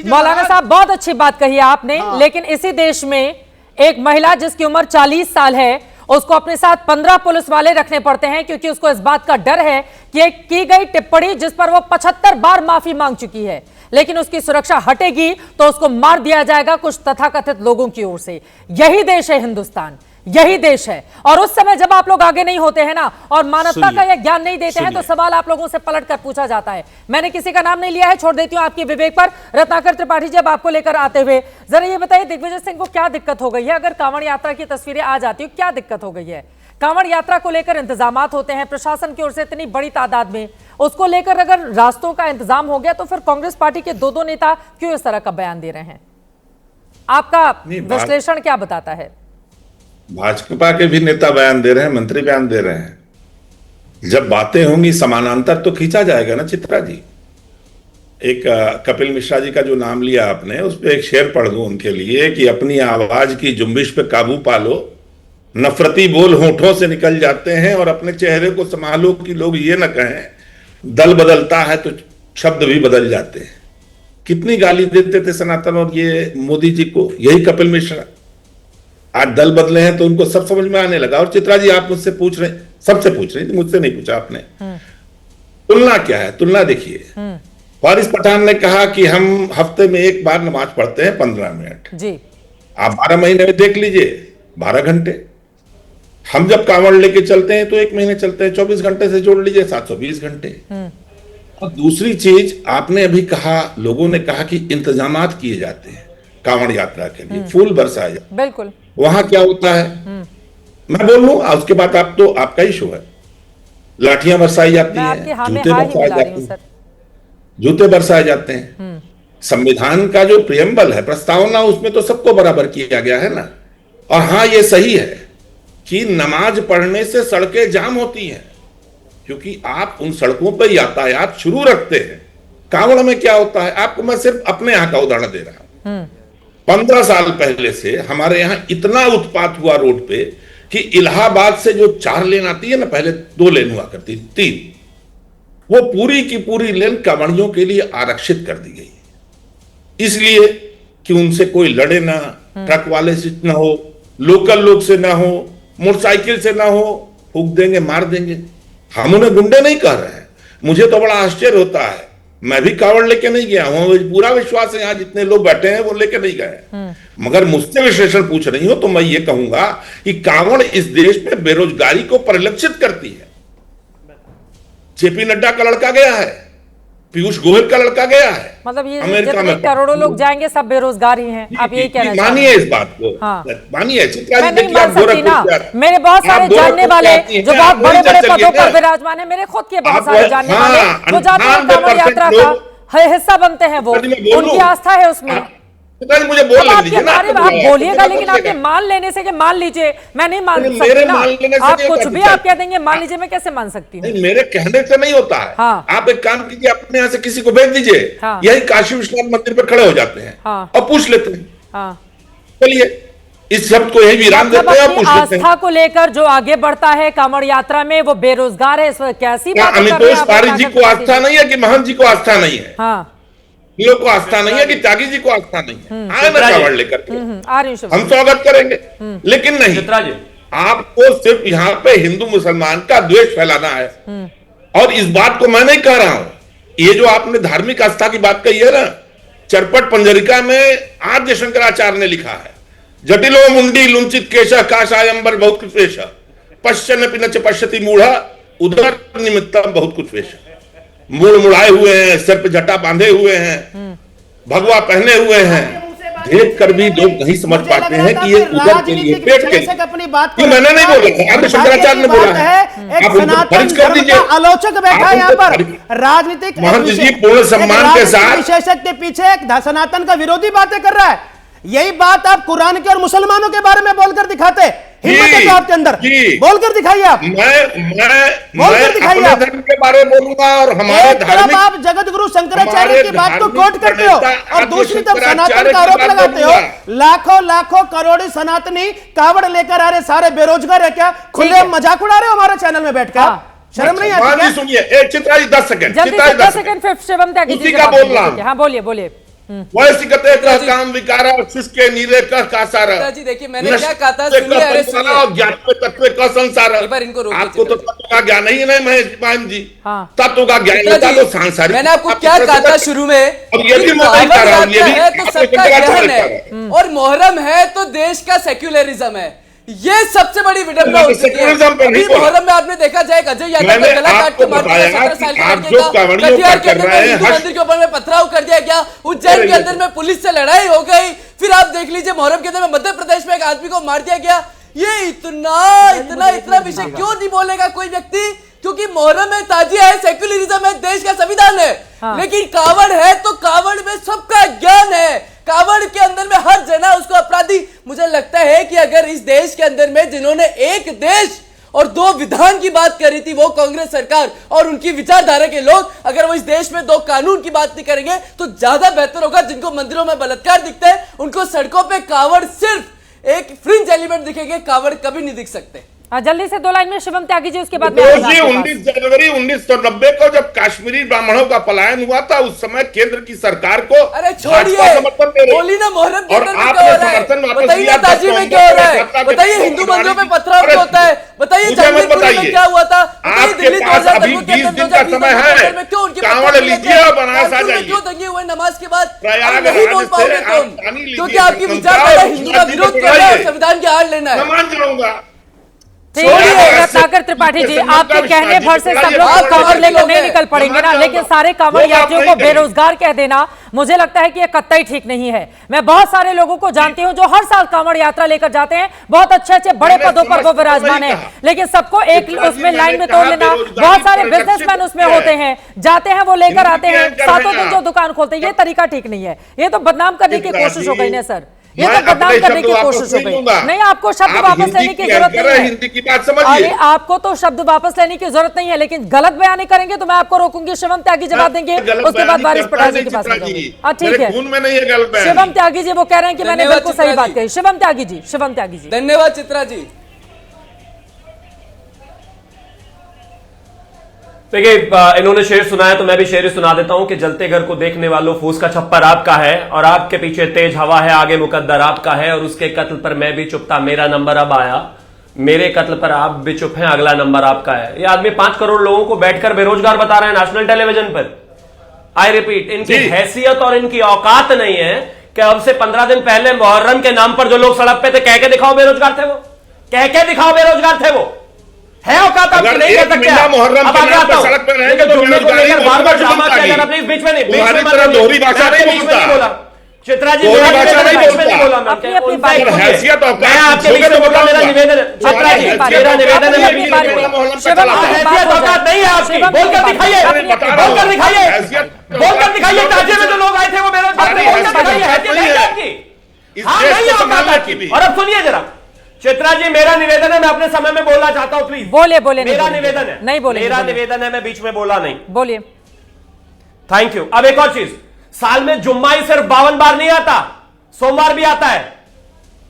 मौलाना साहब बहुत अच्छी बात कही है आपने, लेकिन इसी देश में एक महिला जिसकी उम्र 40 साल है उसको अपने साथ 15 पुलिस वाले रखने पड़ते हैं क्योंकि उसको इस बात का डर है कि एक की गई टिप्पणी जिस पर वो 75 बार माफी मांग चुकी है, लेकिन उसकी सुरक्षा हटेगी तो उसको मार दिया जाएगा कुछ तथाकथित लोगों की ओर से। यही देश है हिंदुस्तान, यही देश है। और उस समय जब आप लोग आगे नहीं होते हैं ना और मानवता का यह ज्ञान नहीं देते हैं तो सवाल आप लोगों से पलट कर पूछा जाता है। मैंने किसी का नाम नहीं लिया है, छोड़ देती हूं आपके विवेक पर। रत्नाकर त्रिपाठी जी, अब आपको लेकर आते हुए जरा ये बताइए, दिग्विजय सिंह को क्या दिक्कत हो गई है? अगर कांवड़ यात्रा की तस्वीरें आ जाती हो, क्या दिक्कत हो गई है? कांवड़ यात्रा को लेकर इंतजामात होते हैं प्रशासन की ओर से इतनी बड़ी तादाद में, उसको लेकर अगर रास्तों का इंतजाम हो गया तो फिर कांग्रेस पार्टी के दो नेता क्यों इस तरह का बयान दे रहे हैं? आपका विश्लेषण क्या बताता है? भाजपा के भी नेता बयान दे रहे हैं, मंत्री बयान दे रहे हैं। जब बातें होंगी समानांतर तो खींचा जाएगा ना चित्रा जी। एक कपिल मिश्रा जी का जो नाम लिया आपने, उस पर एक शेर पढ़ दूं उनके लिए कि अपनी आवाज की जुम्बिश पे काबू पालो, नफरती बोल होठों से निकल जाते हैं और अपने चेहरे को संभालो कि लोग ये न कहें दल बदलता है तो शब्द भी बदल जाते हैं। कितनी गाली देते थे सनातन और ये मोदी जी को, यही कपिल मिश्रा। आज दल बदले हैं तो उनको सब समझ में आने लगा। और चित्रा जी आप मुझसे पूछ रहे, सबसे पूछ रही थी, मुझसे नहीं पूछा आपने। तुलना क्या है? तुलना देखिए, वारिस पठान ने कहा कि हम हफ्ते में एक बार नमाज पढ़ते हैं 15 मिनट जी। आप 12 महीने में देख लीजिए 12 घंटे। हम जब कांवड़ लेके चलते हैं तो 1 महीने चलते हैं, 24 घंटे से जोड़ लीजिए 720 घंटे। और दूसरी चीज आपने अभी कहा, लोगों ने कहा कि इंतजामात किए जाते हैं कांवड़ यात्रा के लिए, फूल बरसाए जाते, बिल्कुल। वहां क्या होता है मैं बोल लूं, उसके बाद आप तो आपका ही शो है। लाठियां बरसाई जाती हैं, जूते बरसाए जाते हैं, जूते बरसाए जाते हैं। संविधान का जो प्रियम्बल है, प्रस्तावना, उसमें तो सबको बराबर किया गया है ना। और हाँ, ये सही है कि नमाज पढ़ने से सड़कें जाम होती हैं, क्योंकि आप उन सड़कों पर यातायात शुरू रखते हैं। कांवड़ में क्या होता है, आपको मैं सिर्फ अपने यहाँ का उदाहरण दे रहा हूं। 15 साल पहले से हमारे यहाँ इतना उत्पात हुआ रोड पे कि इलाहाबाद से जो 4 लेन आती है ना, पहले 2 लेन हुआ करती, 3, वो पूरी की पूरी लेन कांवड़ियों के लिए आरक्षित कर दी गई, इसलिए कि उनसे कोई लड़े ना, ट्रक वाले से ना हो, लोकल लोग से ना हो, मोटरसाइकिल से ना हो, फूंक देंगे, मार देंगे। हम उन्हें गुंडे नहीं कह रहे हैं। मुझे तो बड़ा आश्चर्य होता है, मैं भी कांवड़ लेके नहीं गया हूं, पूरा विश्वास है यहाँ जितने लोग बैठे हैं वो लेके नहीं गए, मगर मुझसे विश्लेषण पूछ रही हो तो मैं ये कहूंगा कि कांवड़ इस देश में बेरोजगारी को परिलक्षित करती है। जेपी नड्डा का लड़का गया है, पीयूष गोयल का लड़का गया है, मतलब ये अमेरिका जितने में करोड़ों लोग जाएंगे सब बेरोजगार ही हैं, आप यही कहना चाहते हैं? मानिए इस बात को, मानिए। मैं नहीं मान सकती ना, मेरे बहुत सारे जानने वाले जो बहुत बड़े बड़े पदों पर विराजमान है, मेरे खुद के बहुत सारे जानने वाले वो जाते हैं कांवड़ यात्रा का हिस्सा बनते हैं, वो उनकी आस्था है उसमें। मुझे बोल लीजिए ना, आप बोलिएगा, लेकिन आपके मान लेने से, कि मान लीजिए, मैं नहीं मान सकती ना, आप कुछ भी आप कह देंगे मान लीजिए, मैं कैसे मान सकती हूँ? मेरे कहने से नहीं होता है। आप एक काम कीजिए, अपने यहाँ से किसी को भेज दीजिए, यही काशी विश्वनाथ मंदिर पर खड़े हो जाते हैं और पूछ लेते हैं, चलिए इस शब्द को यही विराम देते हैं और पूछ लेते हैं। आस्था को लेकर जो आगे बढ़ता है कांवड़ यात्रा में, वो बेरोजगार है, कैसी बात कर रहे हैं? अमितोष पारिक जी को आस्था नहीं है कि महंत जी को आस्था नहीं है, लोगों को आस्था नहीं है कि त्यागी जी को आस्था नहीं है, आए ना कांवड़ लेकर के, हम स्वागत करेंगे। लेकिन नहीं, आपको सिर्फ यहाँ पे हिंदू मुसलमान का द्वेष फैलाना है। और इस बात को मैं नहीं कह रहा हूं, ये जो आपने धार्मिक आस्था की बात कही है ना, चरपट पंजरिका में आद्य शंकराचार्य ने लिखा है, जटिलो मुंडी लुंचित केश काशायंबर बहुत कुछ वेश, पश्चन पिनच पश्यति मूढ़ा उधर निमित्तम बहुत कुछ वेश। मूड़ मुड़ाए हुए हैं, सिर पे जटा बांधे हुए हैं, भगवा पहने हुए हैं, देख कर भी लोग नहीं समझ पाते हैं कि ये उधर के लिए, पेट के लिए। अपनी बात ये मैंने नहीं बोला, आद्य शंकराचार्य ने बोला है। एक सनातन धर्म का आलोचक बैठा है यहाँ पर, राजनीतिक महंत जी पूर्ण सम्मान के साथ विशेषज्ञ के पीछे एक सनातन का विरोधी बातें कर रहा है। यही बात आप कुरान के और मुसलमानों के बारे में बोलकर दिखाते, हिम्मत है तो आपके अंदर, बोलकर दिखाइए आप। मैं अपने धर्म के बारे में बोलूंगा और हमारे धार्मिक, आप जगत गुरु शंकराचार्य की बात को कोट करते हो और दूसरी तरफ सनातन का आरोप लगाते हो। लाखों लाखों करोड़ सनातनी कावड़ लेकर आ रहे, सारे बेरोजगार है क्या? खुले मजाक उड़ा रहे हो हमारे चैनल में बैठकर, शर्म नहीं आती? सुनिए चित्रा जी 10 सेकंड, शिवम त्यागी जी का बोल रहा हूं। हाँ बोलिए बोलिए। वैसी कहते का काम विकारा शिष्य नीरे का कासारा जी देखिए मैंने क्या कहा था, सुनिए, अरे सुनिए, ज्ञान में तत्व का संसार। आपको तो तत्व का ज्ञान ही नहीं महेश मान जी, तत्व का ज्ञान होता तो सांसारिक। मैंने आपको क्या कहा था शुरू में, अब ये भी मैं कह रहा हूं, ये भी तो सबका ज्ञान है, और मोहर्रम है तो देश का सेक्युलरिज्म है, ये सबसे बड़ी विडंबना हो चुकी है। अभी मुहर्रम में आपने देखा जाए अजय यादव का गला काट के मार दिया, 17 साल के लड़के का, कटिहार के अंदर में हिंदू मंदिर के ऊपर में पथराव कर दिया गया, उज्जैन के अंदर में पुलिस से लड़ाई हो गई, फिर आप देख लीजिए मुहर्रम के अंदर में मध्य प्रदेश में एक आदमी को मार दिया गया। ये इतना विषय क्यों नहीं बोलेगा कोई व्यक्ति? क्योंकि मुहर्रम में ताजिया है, सेक्युलरिज्म है, देश का संविधान है। लेकिन कावड़ है तो कावड़ में सबका ज्ञान है, कावड़ के अंदर में हर जना उसको अपराधी। मुझे लगता है कि अगर इस देश के अंदर में जिन्होंने एक देश और 2 विधान की बात करी थी, वो कांग्रेस सरकार और उनकी विचारधारा के लोग, अगर वो इस देश में 2 कानून की बात नहीं करेंगे तो ज्यादा बेहतर होगा। जिनको मंदिरों में बलात्कार दिखते हैं, उनको सड़कों पे कावड़ सिर्फ एक फ्रिंज एलिमेंट दिखेंगे, कावड़ कभी नहीं दिख सकते। जल्दी से 2 लाइन में शिवम त्यागी जी, उसके बाद 19 जनवरी 1990 को जब कश्मीरी ब्राह्मणों का पलायन हुआ था, उस समय केंद्र की सरकार को अरे छोड़िए, बोली ना मुहर्रम के अंदर में क्या हो रहा है, बताइए ताजी में क्या हो रहा है, बताइए हिंदू मंदिरों में पथराव क्या होता है, बताइए जंगलपुरी में क्या हुआ था, आपके पास अभी 20 दिन का समय है, कांवड़ लीजिए और बनारस आ जाइए। क्यों दंगे हुए नमाज के बाद? नहीं बोल पाओगे तुम, क्योंकि आपकी विचारधारा हिंदू का विरोध कर रहा है और संविधान की आड़ लेना है। मान जाऊंगा, रत्नाकर त्रिपाठी जी, आपके कहने भर से सब लोग तो कांवड़ लेकर नहीं निकल पड़ेंगे ना, लेकिन सारे कांवड़ यात्रियों को बेरोजगार कह देना मुझे लगता है कि ये कतई ठीक नहीं है। मैं बहुत सारे लोगों को जानती हूं जो हर साल कांवड़ यात्रा लेकर जाते हैं, बहुत अच्छे अच्छे बड़े पदों पर वो विराजमान है, लेकिन सबको एक उसमें लाइन में तोड़ लेना। बहुत सारे बिजनेसमैन उसमें होते हैं, जाते हैं वो लेकर आते हैं, सातों दिन जो दुकान खोलते हैं, ये तरीका ठीक नहीं है। ये तो बदनाम करने की कोशिश हो गई ना सर, ये तो बदनाम करने की कोशिश हो गई। नहीं, आपको शब्द वापस लेने की जरूरत नहीं है, हिंदी की बात समझिए। अरे आपको तो शब्द वापस लेने की जरूरत नहीं है, लेकिन गलत बयानी करेंगे तो मैं आपको रोकूंगी। शिवम त्यागी जवाब देंगे, उसके बाद वारिस पठान जी के पास जाऊंगी। ठीक है, शिवम त्यागी जी वो कह रहे हैं कि मैंने बिल्कुल सही बात कही। शिवम त्यागी जी धन्यवाद चित्रा जी। देखिए, इन्होंने शेर सुनाया तो मैं भी शेर सुना देता हूं कि जलते घर को देखने वालों, फूस का छप्पर आपका है और आपके पीछे तेज हवा है, आगे मुकद्दर आपका है और उसके कत्ल पर मैं भी चुप था, मेरा नंबर अब आया, मेरे कत्ल पर आप भी चुप हैं, अगला नंबर आपका है। ये आदमी 5 करोड़ लोगों को बैठकर बेरोजगार बता रहे हैं नेशनल टेलीविजन पर। आई रिपीट, इनकी हैसियत और इनकी औकात नहीं है कि अब से 15 दिन पहले मुहर्रम के नाम पर जो लोग सड़क पे थे, कह के दिखाओ बेरोजगार थे वो, कह के दिखाओ बेरोजगार थे वो, है औकात आपकी? नहीं कर सकते। मुहर्रम के नाम पर सड़क पर रहेंगे तो बेरोजगारी बार-बार ड्रामा किया जा रहा है, बीच में नहीं, दोहरी भाषा नहीं बोलता चित्रा जी, मैं आपके बीच में बोला, मेरा निवेदन है चित्रा जी, मेरा निवेदन है, औकात नहीं है आपकी, बोलकर दिखाइए, बोलकर दिखाइए, बोलकर दिखाइए। ताजिए में जो लोग आए थे वो बेरोजगार थे, बोलकर दिखाइए, हैसियत नहीं है आपकी। हाँ, नहीं है औकात आपकी। और अब सुनिए जरा चित्रा जी, मेरा निवेदन है, मैं अपने समय में बोलना चाहता हूं, प्लीज बोले मेरा निवेदन है, नहीं बोले, मेरा निवेदन है, मैं बीच में बोला नहीं, बोलिए। Thank you. अब एक और चीज, साल में जुम्मा ही सिर्फ 52 बार नहीं आता, सोमवार भी आता है।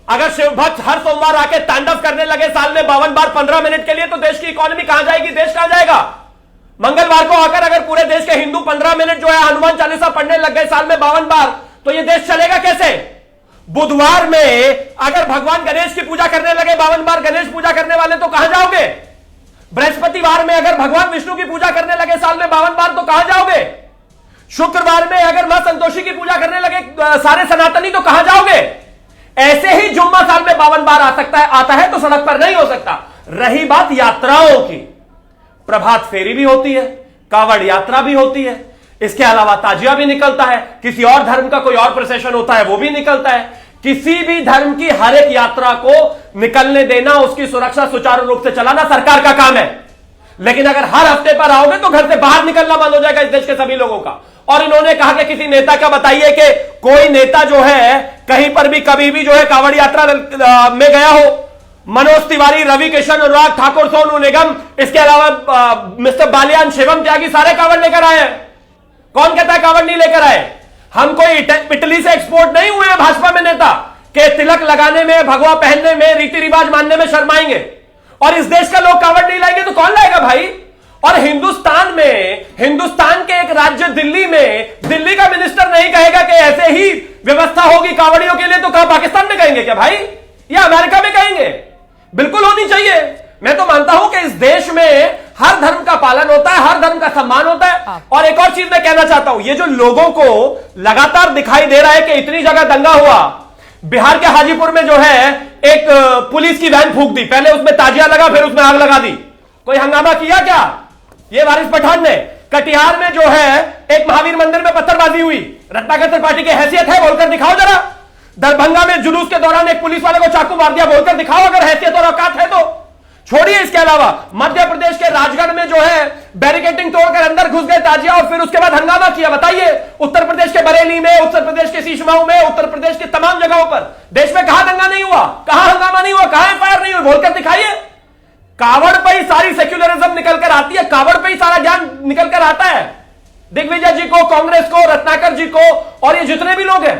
अगर शिव भक्त हर सोमवार आके तांडव करने लगे साल में 52 बार 15 मिनट के लिए, तो देश की इकोनॉमी कहां जाएगी, देश कहां जाएगा? मंगलवार को आकर अगर पूरे देश के हिंदू 15 मिनट जो है हनुमान चालीसा पढ़ने लग गए साल में 52 बार, तो यह देश चलेगा कैसे? बुधवार में अगर भगवान गणेश की पूजा करने लगे 52 बार गणेश पूजा करने वाले, तो कहां जाओगे? बृहस्पतिवार में अगर भगवान विष्णु की पूजा करने लगे साल में 52 बार, तो कहां जाओगे? शुक्रवार में अगर मां संतोषी की पूजा करने लगे सारे सनातनी, तो कहां जाओगे? ऐसे ही जुम्मा साल में 52 बार आता है तो सड़क पर नहीं हो सकता। रही बात यात्राओं की, प्रभात फेरी भी होती है, कांवड़ यात्रा भी होती है, इसके अलावा ताजिया भी निकलता है, किसी और धर्म का कोई और प्रोसेशन होता है वो भी निकलता है। किसी भी धर्म की हर एक यात्रा को निकलने देना, उसकी सुरक्षा सुचारू रूप से चलाना सरकार का काम है। लेकिन अगर हर हफ्ते पर आओगे तो घर से बाहर निकलना बंद हो जाएगा इस देश के सभी लोगों का। और इन्होंने कहा कि किसी नेता का बताइए कि कोई नेता जो है कहीं पर भी कभी भी जो है कांवड़ यात्रा में गया हो। मनोज तिवारी, रवि किशन, अनुराग ठाकुर, सोनू निगम, इसके अलावा मिस्टर बालियान, शिवम त्यागी सारे कांवड़ लेकर आए हैं। कौन कहता है कांवड़ नहीं लेकर आए? हम कोई इटली से एक्सपोर्ट नहीं हुए हैं भाजपा में नेता के तिलक लगाने में, भगवा पहनने में, रीति रिवाज मानने में शर्माएंगे। और इस देश का लोग कांवड़ नहीं लाएंगे तो कौन लाएगा भाई? और हिंदुस्तान में, हिंदुस्तान के एक राज्य दिल्ली में, दिल्ली का मिनिस्टर नहीं कहेगा कि ऐसे ही व्यवस्था होगी कांवड़ियों के लिए, तो कहां पाकिस्तान में कहेंगे क्या भाई, या अमेरिका में कहेंगे? बिल्कुल होनी चाहिए। मैं तो मानता हूं कि इस देश में हर धर्म का पालन होता है, हर धर्म का सम्मान होता है। और एक और चीज मैं कहना चाहता हूं, ये जो लोगों को लगातार दिखाई दे रहा है कि इतनी जगह दंगा हुआ, बिहार के हाजीपुर में जो है एक पुलिस की वैन फूंक दी, पहले उसमें ताजिया लगा फिर उसमें आग लगा दी, कोई हंगामा किया क्या? ये वारिस पठान ने। कटिहार में जो है एक महावीर मंदिर में पत्थरबाजी हुई, रत्नाकर त्रिपाठी की हैसियत है बोलकर दिखाओ जरा। दरभंगा में जुलूस के दौरान एक पुलिस वाले को चाकू मार दिया, बोलकर दिखाओ अगर हैसियत और औकात है तो। छोड़िए इसके अलावा मध्य प्रदेश के राजगढ़ में जो है बैरिकेडिंग तोड़कर अंदर घुस गए ताजिया और फिर उसके बाद हंगामा किया। बताइए, उत्तर प्रदेश के बरेली में, उत्तर प्रदेश के शीशमाऊ में, उत्तर प्रदेश के तमाम जगहों पर देश में कहां दंगा नहीं हुआ, कहां हंगामा नहीं हुआ, कहां एफआईआर नहीं हुई, बोलकर दिखाइए। कावड़ पर ही सारी सेक्युलरिज्म निकल कर आती है, कावड़ पर ही सारा ज्ञान निकल कर आता है। दिग्विजय जी को, कांग्रेस को, रत्नाकर जी को और ये जितने भी लोग हैं,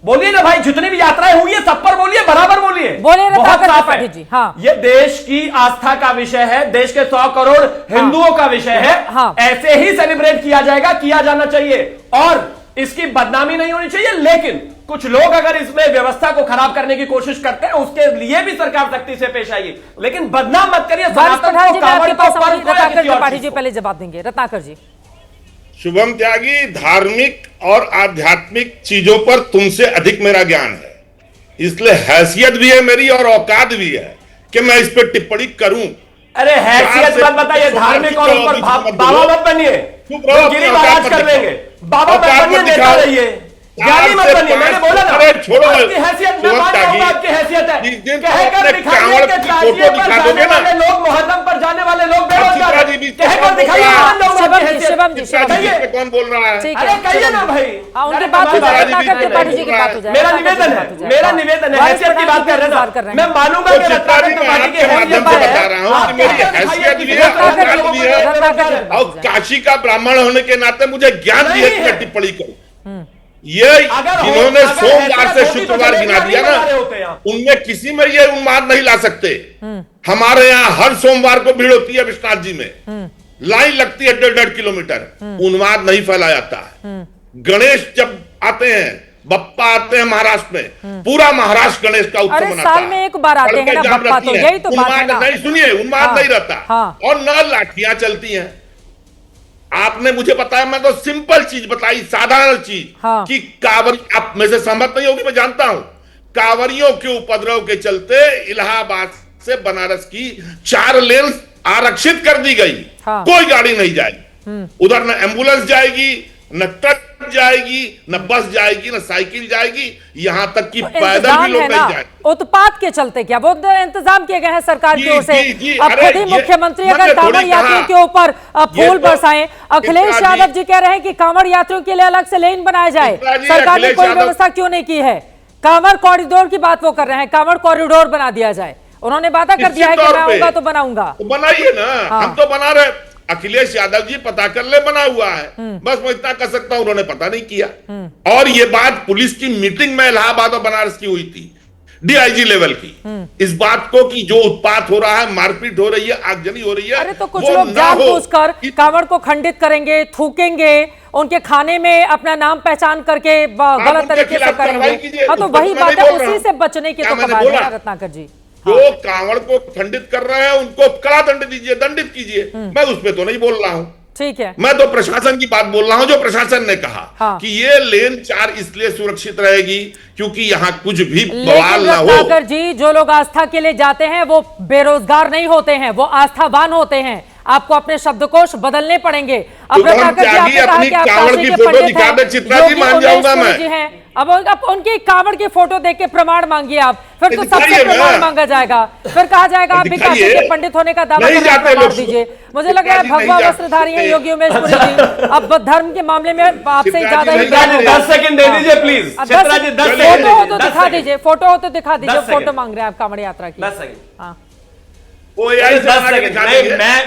बोलिए ना भाई, जितनी भी यात्राएं हुई है सब पर बोलिए, बराबर बोलिए, बहुत साफ है जी। हाँ। ये देश की आस्था का विषय है, देश के 100 करोड़ हिंदुओं का विषय है। हाँ। ऐसे ही सेलिब्रेट किया जाएगा, किया जाना चाहिए और इसकी बदनामी नहीं होनी चाहिए। लेकिन कुछ लोग अगर इसमें व्यवस्था को खराब करने की कोशिश करते हैं, उसके लिए भी सरकार सख्ती से पेश आएगी, लेकिन बदनाम मत करिए। त्रिपाठी जी पहले जवाब देंगे, रत्नाकर जी। शुभम त्यागी, धार्मिक और आध्यात्मिक चीजों पर तुमसे अधिक मेरा ज्ञान है, इसलिए हैसियत भी है मेरी और औकात भी है कि मैं इस पर टिप्पणी करूं। अरे हैसियत मत बताइए, धार्मिक और ऊपर बाबा मत बनिए, गिरी महाराज कर देंगे। बाबा मत बनिए, नेता रहिए, ज्ञानी मत बनिए। मैंने बोला ना, आपकी हैसियत, मैं मान रहा हूं आपकी हैसियत है, कहकर दिखाइए कि ताजिए पर जाने वाले लोग, मुहर्रम पर जाने वाले लोग बेरोजगार हैं, कहकर दिखाइए, मान लो आपकी हैसियत। कौन बोल रहा है? अरे कहिए ना भाई, उनकी बात हो जाए, त्रिपाठी जी की बात हो जाए। मेरा निवेदन है, हैसियत की बात कर रहे हैं। मैं मानूंगा कि रत्नाकर त्रिपाठी की हैसियत बता रहा हूं कि मेरी हैसियत भी है और काशी का ब्राह्मण होने के नाते मुझे ज्ञान भी है कि मैं टिप्पणी करूं। ये जिन्होंने सोमवार से शुक्रवार गिना दिया ना, उनमें किसी में ये उन्माद नहीं ला सकते। हमारे यहाँ हर सोमवार को भीड़ होती है विश्वनाथ जी में, लाइन लगती है 1.5 किलोमीटर, उन्माद नहीं फैला जाता है। गणेश जब आते हैं, बप्पा आते हैं महाराष्ट्र में, पूरा महाराष्ट्र गणेश का उत्सव मनाता है। साल में एक बार आते हैं ना बप्पा, तो यही तो बात है ना। नहीं सुनिए, उन्माद नहीं रहता और न लाठियां चलती हैं। आपने मुझे बताया, मैं तो सिंपल चीज बताई, साधारण चीज कि कांवरी, आप में से सहमत नहीं होगी मैं जानता हूं, कांवरियों के उपद्रव के चलते इलाहाबाद से बनारस की 4 लेन आरक्षित कर दी गई। कोई गाड़ी नहीं जाएगी उधर, न एम्बुलेंस जाएगी, न ट्रक जाएगी, न बस जाएगी, न साइकिल जाएगी, यहां तक कि पैदल भी लोग नहीं जाएंगे। उत्पात के चलते क्या वो इंतजाम किए गए हैं सरकार की ओर से? अब खुद ही मुख्यमंत्री अगर कांवड़ यात्रियों के ऊपर फूल बरसाएं, अखिलेश यादव जी कह रहे हैं कि कांवड़ यात्रियों के लिए अलग से लेन बनाया जाए, सरकार ने कोई व्यवस्था क्यों नहीं की है? कांवड़ कॉरिडोर की बात वो कर रहे हैं, कांवड़ कॉरिडोर बना दिया जाए, उन्होंने वादा कर दिया है कि मैं आऊंगा तो बनाऊंगा। बनाइए ना, हम तो बना रहे। अखिलेश यादव जी पता कर ले, बना हुआ है, बस मैं इतना कर सकता हूं, उन्होंने पता नहीं किया। और ये बात पुलिस की मीटिंग में इलाहाबाद और बनारस की हुई थी, डीआईजी लेवल की, इस बात को कि जो उत्पात हो रहा है, मारपीट हो रही है, आगजनी हो रही है। अरे तो कुछ लोग जानबूझकर कांवड़ को खंडित करेंगे, थूकेंगे, उनके खाने में अपना नाम पहचान करके गलत तरीके से करेंगे। हाँ, तो वही बात है, उसी से बचने की तो कमाल है रत्नाकर जी। जो कांवड़ को खंडित कर रहे हैं उनको कड़ा दंड दीजिए, दंडित कीजिए, मैं उस पर तो नहीं बोल रहा हूं। ठीक है, मैं तो प्रशासन की बात बोल रहा हूं, जो प्रशासन ने कहा कि ये लेन 4 इसलिए सुरक्षित रहेगी क्योंकि यहाँ कुछ भी बवाल ना हो। रत्नाकर जी, जो लोग आस्था के लिए जाते हैं वो बेरोजगार नहीं होते हैं, वो आस्थावान होते हैं। आपको अपने शब्दकोश बदलने पड़ेंगे। अब रत्नाकर जी, आपने कहा कि आप काशी के पंडित हैं, योगी उमेश जी हैं, अब उनकी कांवड़ की फोटो देख के प्रमाण मांगिए आप, फिर तो सबसे प्रमाण मांगा जाएगा, फिर कहा जाएगा आप भी काशी के पंडित होने का दावा कर दीजिए। मुझे लग रहा है भगवा वस्त्रधारी हैं योगी उमेश जी, अब धर्म के मामले में आपसे ज्यादा ही 10 सेकंड दे दीजिए प्लीज। फोटो हो तो दिखा दीजिए, फोटो हो तो दिखा दीजिए, फोटो मांग रहे हैं आप कांवड़ यात्रा की। 10 सेकंड। हाँ, 10 सेकंड नहीं,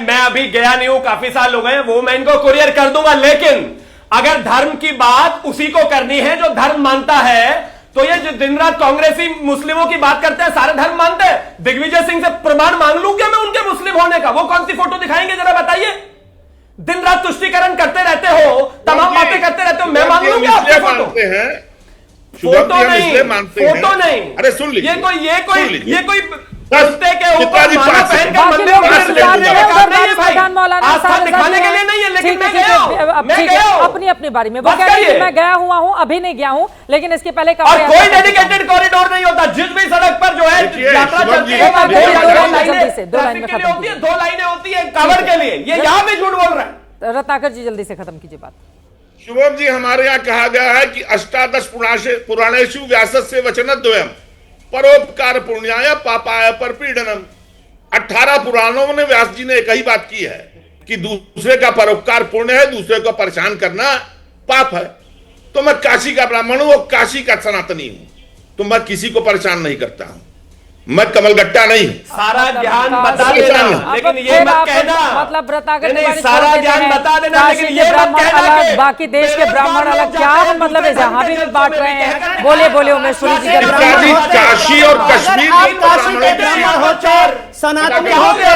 मैं अभी गया नहीं हूं, काफी साल हो गए, वो मैं इनको कुरियर कर दूंगा। लेकिन अगर धर्म की बात उसी को करनी है जो धर्म मानता है, तो ये जो दिन रात कांग्रेसी मुस्लिमों की बात करते हैं, सारे धर्म मानते हैं। दिग्विजय सिंह से प्रमाण मांग लूं क्या मैं उनके मुस्लिम होने का? वो कौन सी फोटो दिखाएंगे जरा बताइए? दिन रात तुष्टीकरण करते रहते हो, तमाम बातें करते रहते हो, मैं मांग लूं क्या आपके फोटो? फोटो नहीं, अरे सुन लीजिए, ये कोई रस्ते के ऊपर माला पहनकर मंदिर में आस्था दिखाने के लिए नहीं है। लेकिन मैं गया हूं अपनी अपनी बारी में, वो कह रहे हैं मैं गया हुआ हूं, अभी नहीं गया हूं, लेकिन इसके पहले और कोई डेडिकेटेड कॉरिडोर नहीं होता। जिस भी सड़क पर जो है यात्रा चलती है, 2 लाइनें होती है कांवड़ के लिए, ये यहाँ भी झूठ बोल रहा है। रत्नाकर जी जल्दी से खत्म कीजिए बात। शुभम जी, हमारे यहाँ कहा गया है कि 18 पुराणेषु व्यासस्य वचनद्वयम् परोपकार पुण्याय पापाय परपीडनम। 18 पुराणों में व्यास जी ने एक ही बात की है कि दूसरे का परोपकार पुण्य है, दूसरे को परेशान करना पाप है। तो मैं काशी का ब्राह्मण हूं, काशी का सनातनी हूं, तो मैं किसी को परेशान नहीं करता हूं, मैं कमलगट्टा नहीं। सारा ज्ञान बता देना, लेकिन ये मत कहना, मतलब रत्नाकर सारा ज्ञान बता देना, लेकिन ये मत कहना अलग, बाकी देश के ब्राह्मण अलग, क्या मतलब है? जहां भी बांट रहे हैं, बोले उमेश्वरी जी के काशी और कश्मीर सनातनी होते,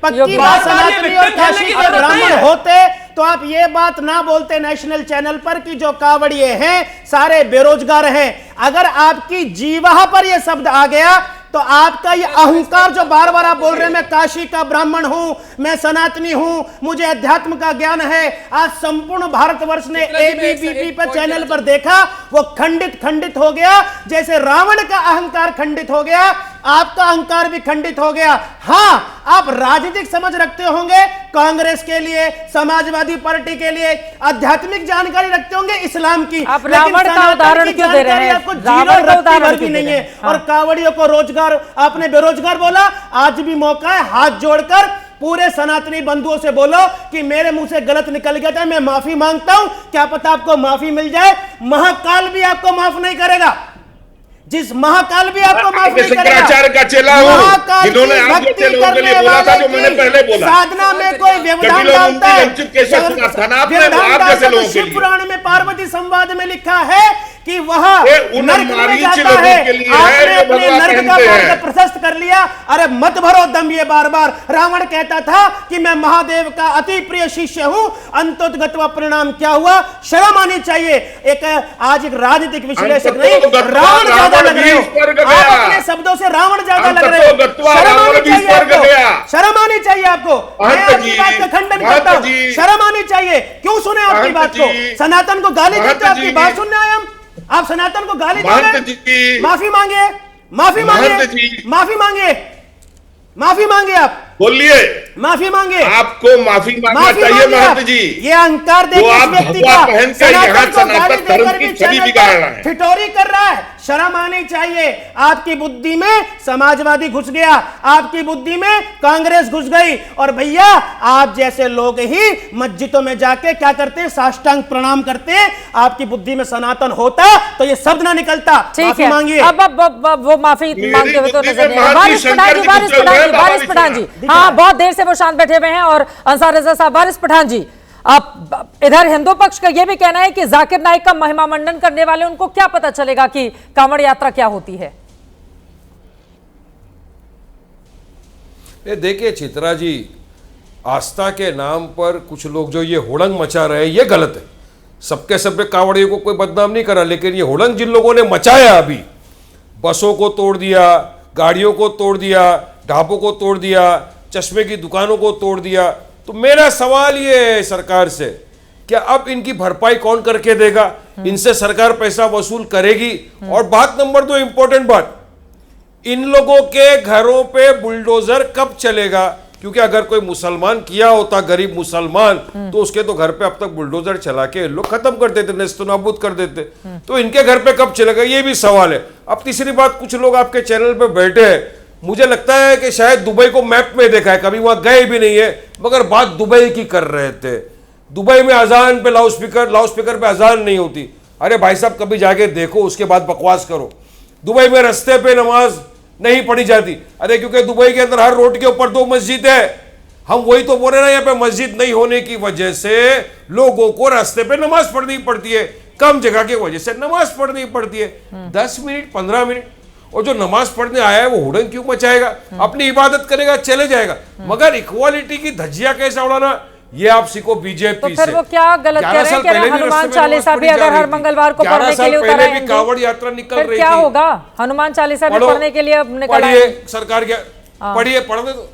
पक्की बात, सनातनी और काशी के ब्राह्मण होते तो आप ये बात ना बोलते नेशनल चैनल पर कि जो कावड़िए हैं सारे बेरोजगार हैं। अगर आपकी जीवा पर यह शब्द आ गया तो आपका ये अहंकार जो बार बार आप बोल रहे हैं मैं काशी का ब्राह्मण हूं, मैं सनातनी हूं, मुझे अध्यात्म का ज्ञान है, आज संपूर्ण भारतवर्ष ने एबीपी पर चैनल पर देखा, वो खंडित हो गया, जैसे रावण का अहंकार खंडित हो गया। आपका अहंकार भी खंडित हो गया। हाँ, आप राजनीतिक समझ रखते होंगे, कांग्रेस के लिए, समाजवादी पार्टी के लिए आध्यात्मिक जानकारी रखते होंगे इस्लाम की, आप रावण का उदाहरण क्यों दे रहे हैं? आपको जीरो रत्ती भी नहीं है। और कांवड़ियों को रोजगार, आपने बेरोजगार बोला, आज भी मौका है, हाथ जोड़कर पूरे सनातनी बंधुओं से बोलो कि मेरे मुंह से गलत निकल गया था, मैं माफी मांगता हूं, क्या पता आपको माफी मिल जाए। महाकाल भी आपको माफ नहीं करेगा, जिस महाकाल भी आपको माफ नहीं करेगा। शंकराचार्य का चेला हूं, जिन्होंने आप जैसे लोगों के लिए बोला था, जो मैंने पहले बोला, साधना में कोई व्यवधान डालता है। शिव पुराण में पार्वती संवाद में लिखा है कि वह नरक में जाता है, आपने अपने नरक का मार्ग प्रशस्त कर लिया। अरे मत भरो दम ये बार बार। रावण कहता था कि मैं महादेव का अति प्रिय शिष्य हूं, अंततः परिणाम क्या हुआ? शर्म आनी चाहिए। आज एक राजनीतिक विश्लेषक नहीं, रावण ज्यादा लग रहे हो आप, अपने शब्दों से रावण ज्यादा लग रहे हो। शर्म आनी चाहिए आपको, शर्म आनी चाहिए आपको। मैं आपकी बात का खंडन करता हूं, शर्म आनी चाहिए। क्यों सुने आपकी बात को? सनातन को गाली देते, आपकी बात सुनने आए हम। आप सनातन को गाली दे रहे हैं। माफी मांगिए, माफी मांगिए, माफी मांगिए, माफी मांगिए। आप बोलिए, माफी मांगे। आपको माफी मांगना चाहिए महंत जी। ये अहंकार देखिए इस व्यक्ति का, पहन कर यहाँ सनातन धर्म की छवि बिगाड़ रहा है, ठिठोरी कर रहा है। शर्म आनी चाहिए। आपकी बुद्धि में समाजवादी घुस गया, आपकी बुद्धि में कांग्रेस घुस गई। और भैया आप जैसे लोग ही मस्जिदों में जाके क्या करते हैं? साष्टांग प्रणाम करते हैं। आपकी बुद्धि में सनातन होता तो ये शब्द ना निकलता। माफी मांगिए। अब वो माफी मांगते हुए तो नजर नहीं। वारिस पठान जी, हाँ, बहुत देर से वो शांत बैठे हुए हैं। और अंसार रजा साहब, वारिस पठान जी, आप इधर हिंदू पक्ष का यह भी कहना है कि जाकिर नाइक का महिमा मंडन करने वाले, उनको क्या पता चलेगा कि कांवड़ यात्रा क्या होती है? देखिए चित्रा जी, आस्था के नाम पर कुछ लोग जो ये हुड़ंग मचा रहे हैं, ये गलत है। सबके सब कांवड़ियों को कोई बदनाम नहीं करा, लेकिन ये हुड़ंग जिन लोगों ने मचाया, अभी बसों को तोड़ दिया, गाड़ियों को तोड़ दिया, ढाबों को तोड़ दिया, चश्मे की दुकानों को तोड़ दिया, तो मेरा सवाल ये है सरकार से, क्या अब इनकी भरपाई कौन करके देगा? इनसे सरकार पैसा वसूल करेगी? और बात नंबर 2, इंपॉर्टेंट बात, इन लोगों के घरों पे बुलडोजर कब चलेगा? क्योंकि अगर कोई मुसलमान किया होता, गरीब मुसलमान, तो उसके तो घर पे अब तक बुलडोजर चला के लोग खत्म कर देते, नेस्तनाबूद कर देते। तो इनके घर पे कब चलेगा, ये भी सवाल है। अब तीसरी बात, कुछ लोग आपके चैनल पे बैठे हैं, मुझे लगता है कि शायद दुबई को मैप में देखा है, कभी वहां गए भी नहीं है, मगर बात दुबई की कर रहे थे। दुबई में अजान पे लाउडस्पीकर पे अजान नहीं होती। अरे भाई साहब, कभी जाके देखो, उसके बाद बकवास करो। दुबई में रास्ते पे नमाज नहीं पढ़ी जाती। अरे क्योंकि दुबई के अंदर हर रोड के ऊपर 2 मस्जिद है। हम वही तो बोल रहे हैं, यहाँ पे मस्जिद नहीं होने की वजह से लोगों को रास्ते पे नमाज पढ़नी पड़ती है, कम जगह की वजह से नमाज पढ़नी पड़ती है। 10 मिनट 15 मिनट, और जो नमाज पढ़ने आया है वो हुड़ंग क्यों मचाएगा? अपनी इबादत करेगा, चले जाएगा। मगर इक्वालिटी की धज्जियां कैसे उड़ाना, ये आप सीखो बीजेपी से। तो फिर वो क्या गलत कह रहे हैं कि हनुमान चालीसा भी अगर हर मंगलवार को पढ़ने के लिए उतर आए हैं, कांवड़ यात्रा निकल रही थी, क्या होगा? हनुमान चालीसा भी पढ़ने के लिए निकल आए हैं। सरकार क्या पढ़िए, पढ़ने दो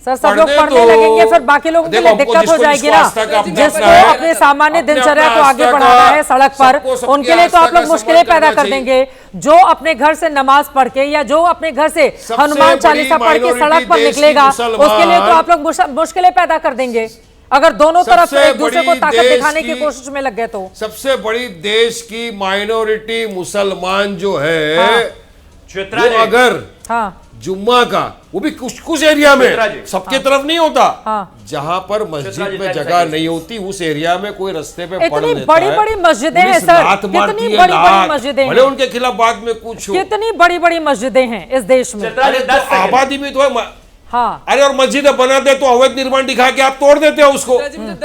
सर, सब लोग पढ़ने लगेंगे, फिर बाकी लोगों के लिए दिक्कत हो जाएगी ना। जिसको अपने सामान्य दिनचर्या को आगे बढ़ाना है सड़क पर, उनके लिए तो आप लोग मुश्किलें पैदा कर देंगे। जो अपने घर से नमाज पढ़ के या जो अपने घर से हनुमान चालीसा पढ़ के सड़क पर निकलेगा, उसके लिए तो आप लोग मुश्किलें पैदा कर देंगे। अगर दोनों तरफ एक दूसरे को ताकत दिखाने की कोशिश में लग गए तो। सबसे बड़ी देश की माइनॉरिटी मुसलमान जो है, वो अगर जुम्मा का, वो भी कुछ एरिया में, सबके तरफ नहीं होता, जहां पर मस्जिद में जगह नहीं होती, उस एरिया में कोई रास्ते पे पढ़ लेता है। बड़ी-बड़ी मस्जिदें हैं सर, कितनी बड़ी-बड़ी मस्जिदें हैं। भले उनके खिलाफ बाद में कुछ हो, कितनी बड़ी-बड़ी मस्जिदें हैं इस देश में। तो आबादी भी तो है। हाँ, अरे और मस्जिदें बनाते तो अवैध निर्माण दिखा के आप तोड़ देते हो उसको।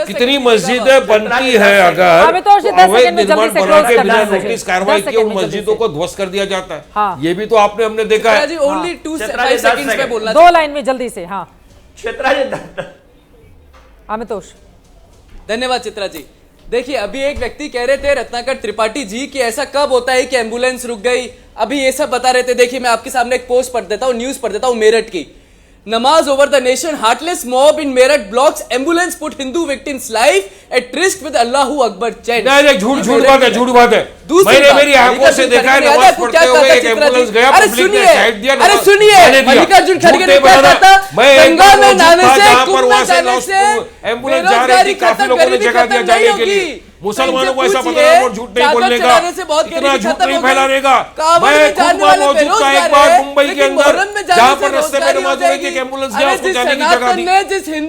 कितनी मस्जिदें बनती है, अगर अवैध निर्माण बना के बिना नोटिस कार्रवाई किए उन मस्जिदों को ध्वस्त कर दिया जाता है। हाँ। ये भी तो हमने देखा है। 2 लाइन में जल्दी से। हाँ अमितोष, धन्यवाद चित्रा जी। देखिए, अभी एक व्यक्ति कह रहे थे, रत्नाकर त्रिपाठी जी, कि ऐसा कब होता है कि एम्बुलेंस रुक गई, अभी ये सब बता रहे थे। देखिए, मैं आपके सामने एक पोस्ट पढ़ देता हूँ, न्यूज पढ़ देता हूँ मेरठ की। Namaz over the nation, heartless mob in Meerut blocks ambulance put Hindu victim's life at risk with Allahu Akbar chant. नहीं झूठ बात है, झूठ बात है। मैंने मेरी आंखों से देखा है नमाज पढ़ते हुए एक एम्बुलेंस गया, पब्लिक ने साइड दिया। अरे सुनिए, मल्लिकार्जुन खड़गे ने क्या कहा था? गंगा में नहाने से, कुंभ में जाने से एम्बुलेंस जा रही थी, काफी लोगों ने जगह दिया जाने के लिए। मुसलमानों को ऐसा पता है, झूठ नहीं बोलने का, इतना झूठ नहीं फैलाने का। मैं खुद मौजूद था एक बार मुंबई के अंदर, जहाँ पर रास्ते में नमाज हो रही थी, एक एम्बुलेंस गया, उसको जाने की जगह दी।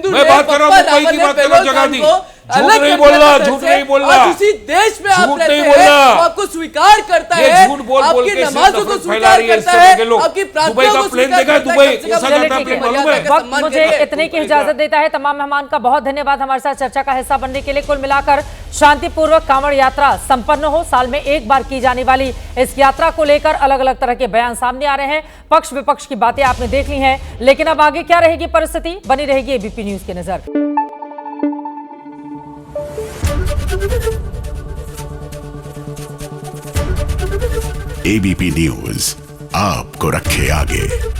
मैं बात कर रहा हूँ मुंबई की, बात कर रहा हूँ, जगह दी। झूठ नहीं बोलना, झूठ नहीं बोलना, उसी देश में आप रहते हैं, आपको स्वीकार करता है, झूठ बोल बोल के नमाजों को स्वीकार करता है, आपकी प्रार्थनाओं को स्वीकार करता है। वक्त मुझे इतने की इजाजत देता है। तमाम मेहमान का बहुत धन्यवाद हमारे साथ चर्चा का हिस्सा बनने के लिए। कुल मिलाकर शांतिपूर्वक कांवड़ यात्रा संपन्न हो, साल में एक बार की जाने वाली इस यात्रा को लेकर अलग अलग तरह के बयान सामने आ रहे हैं। पक्ष विपक्ष की बातें आपने देख ली हैं, लेकिन अब आगे क्या रहेगी परिस्थिति, बनी रहेगी एबीपी न्यूज की नजर। एबीपी न्यूज आपको रखे आगे।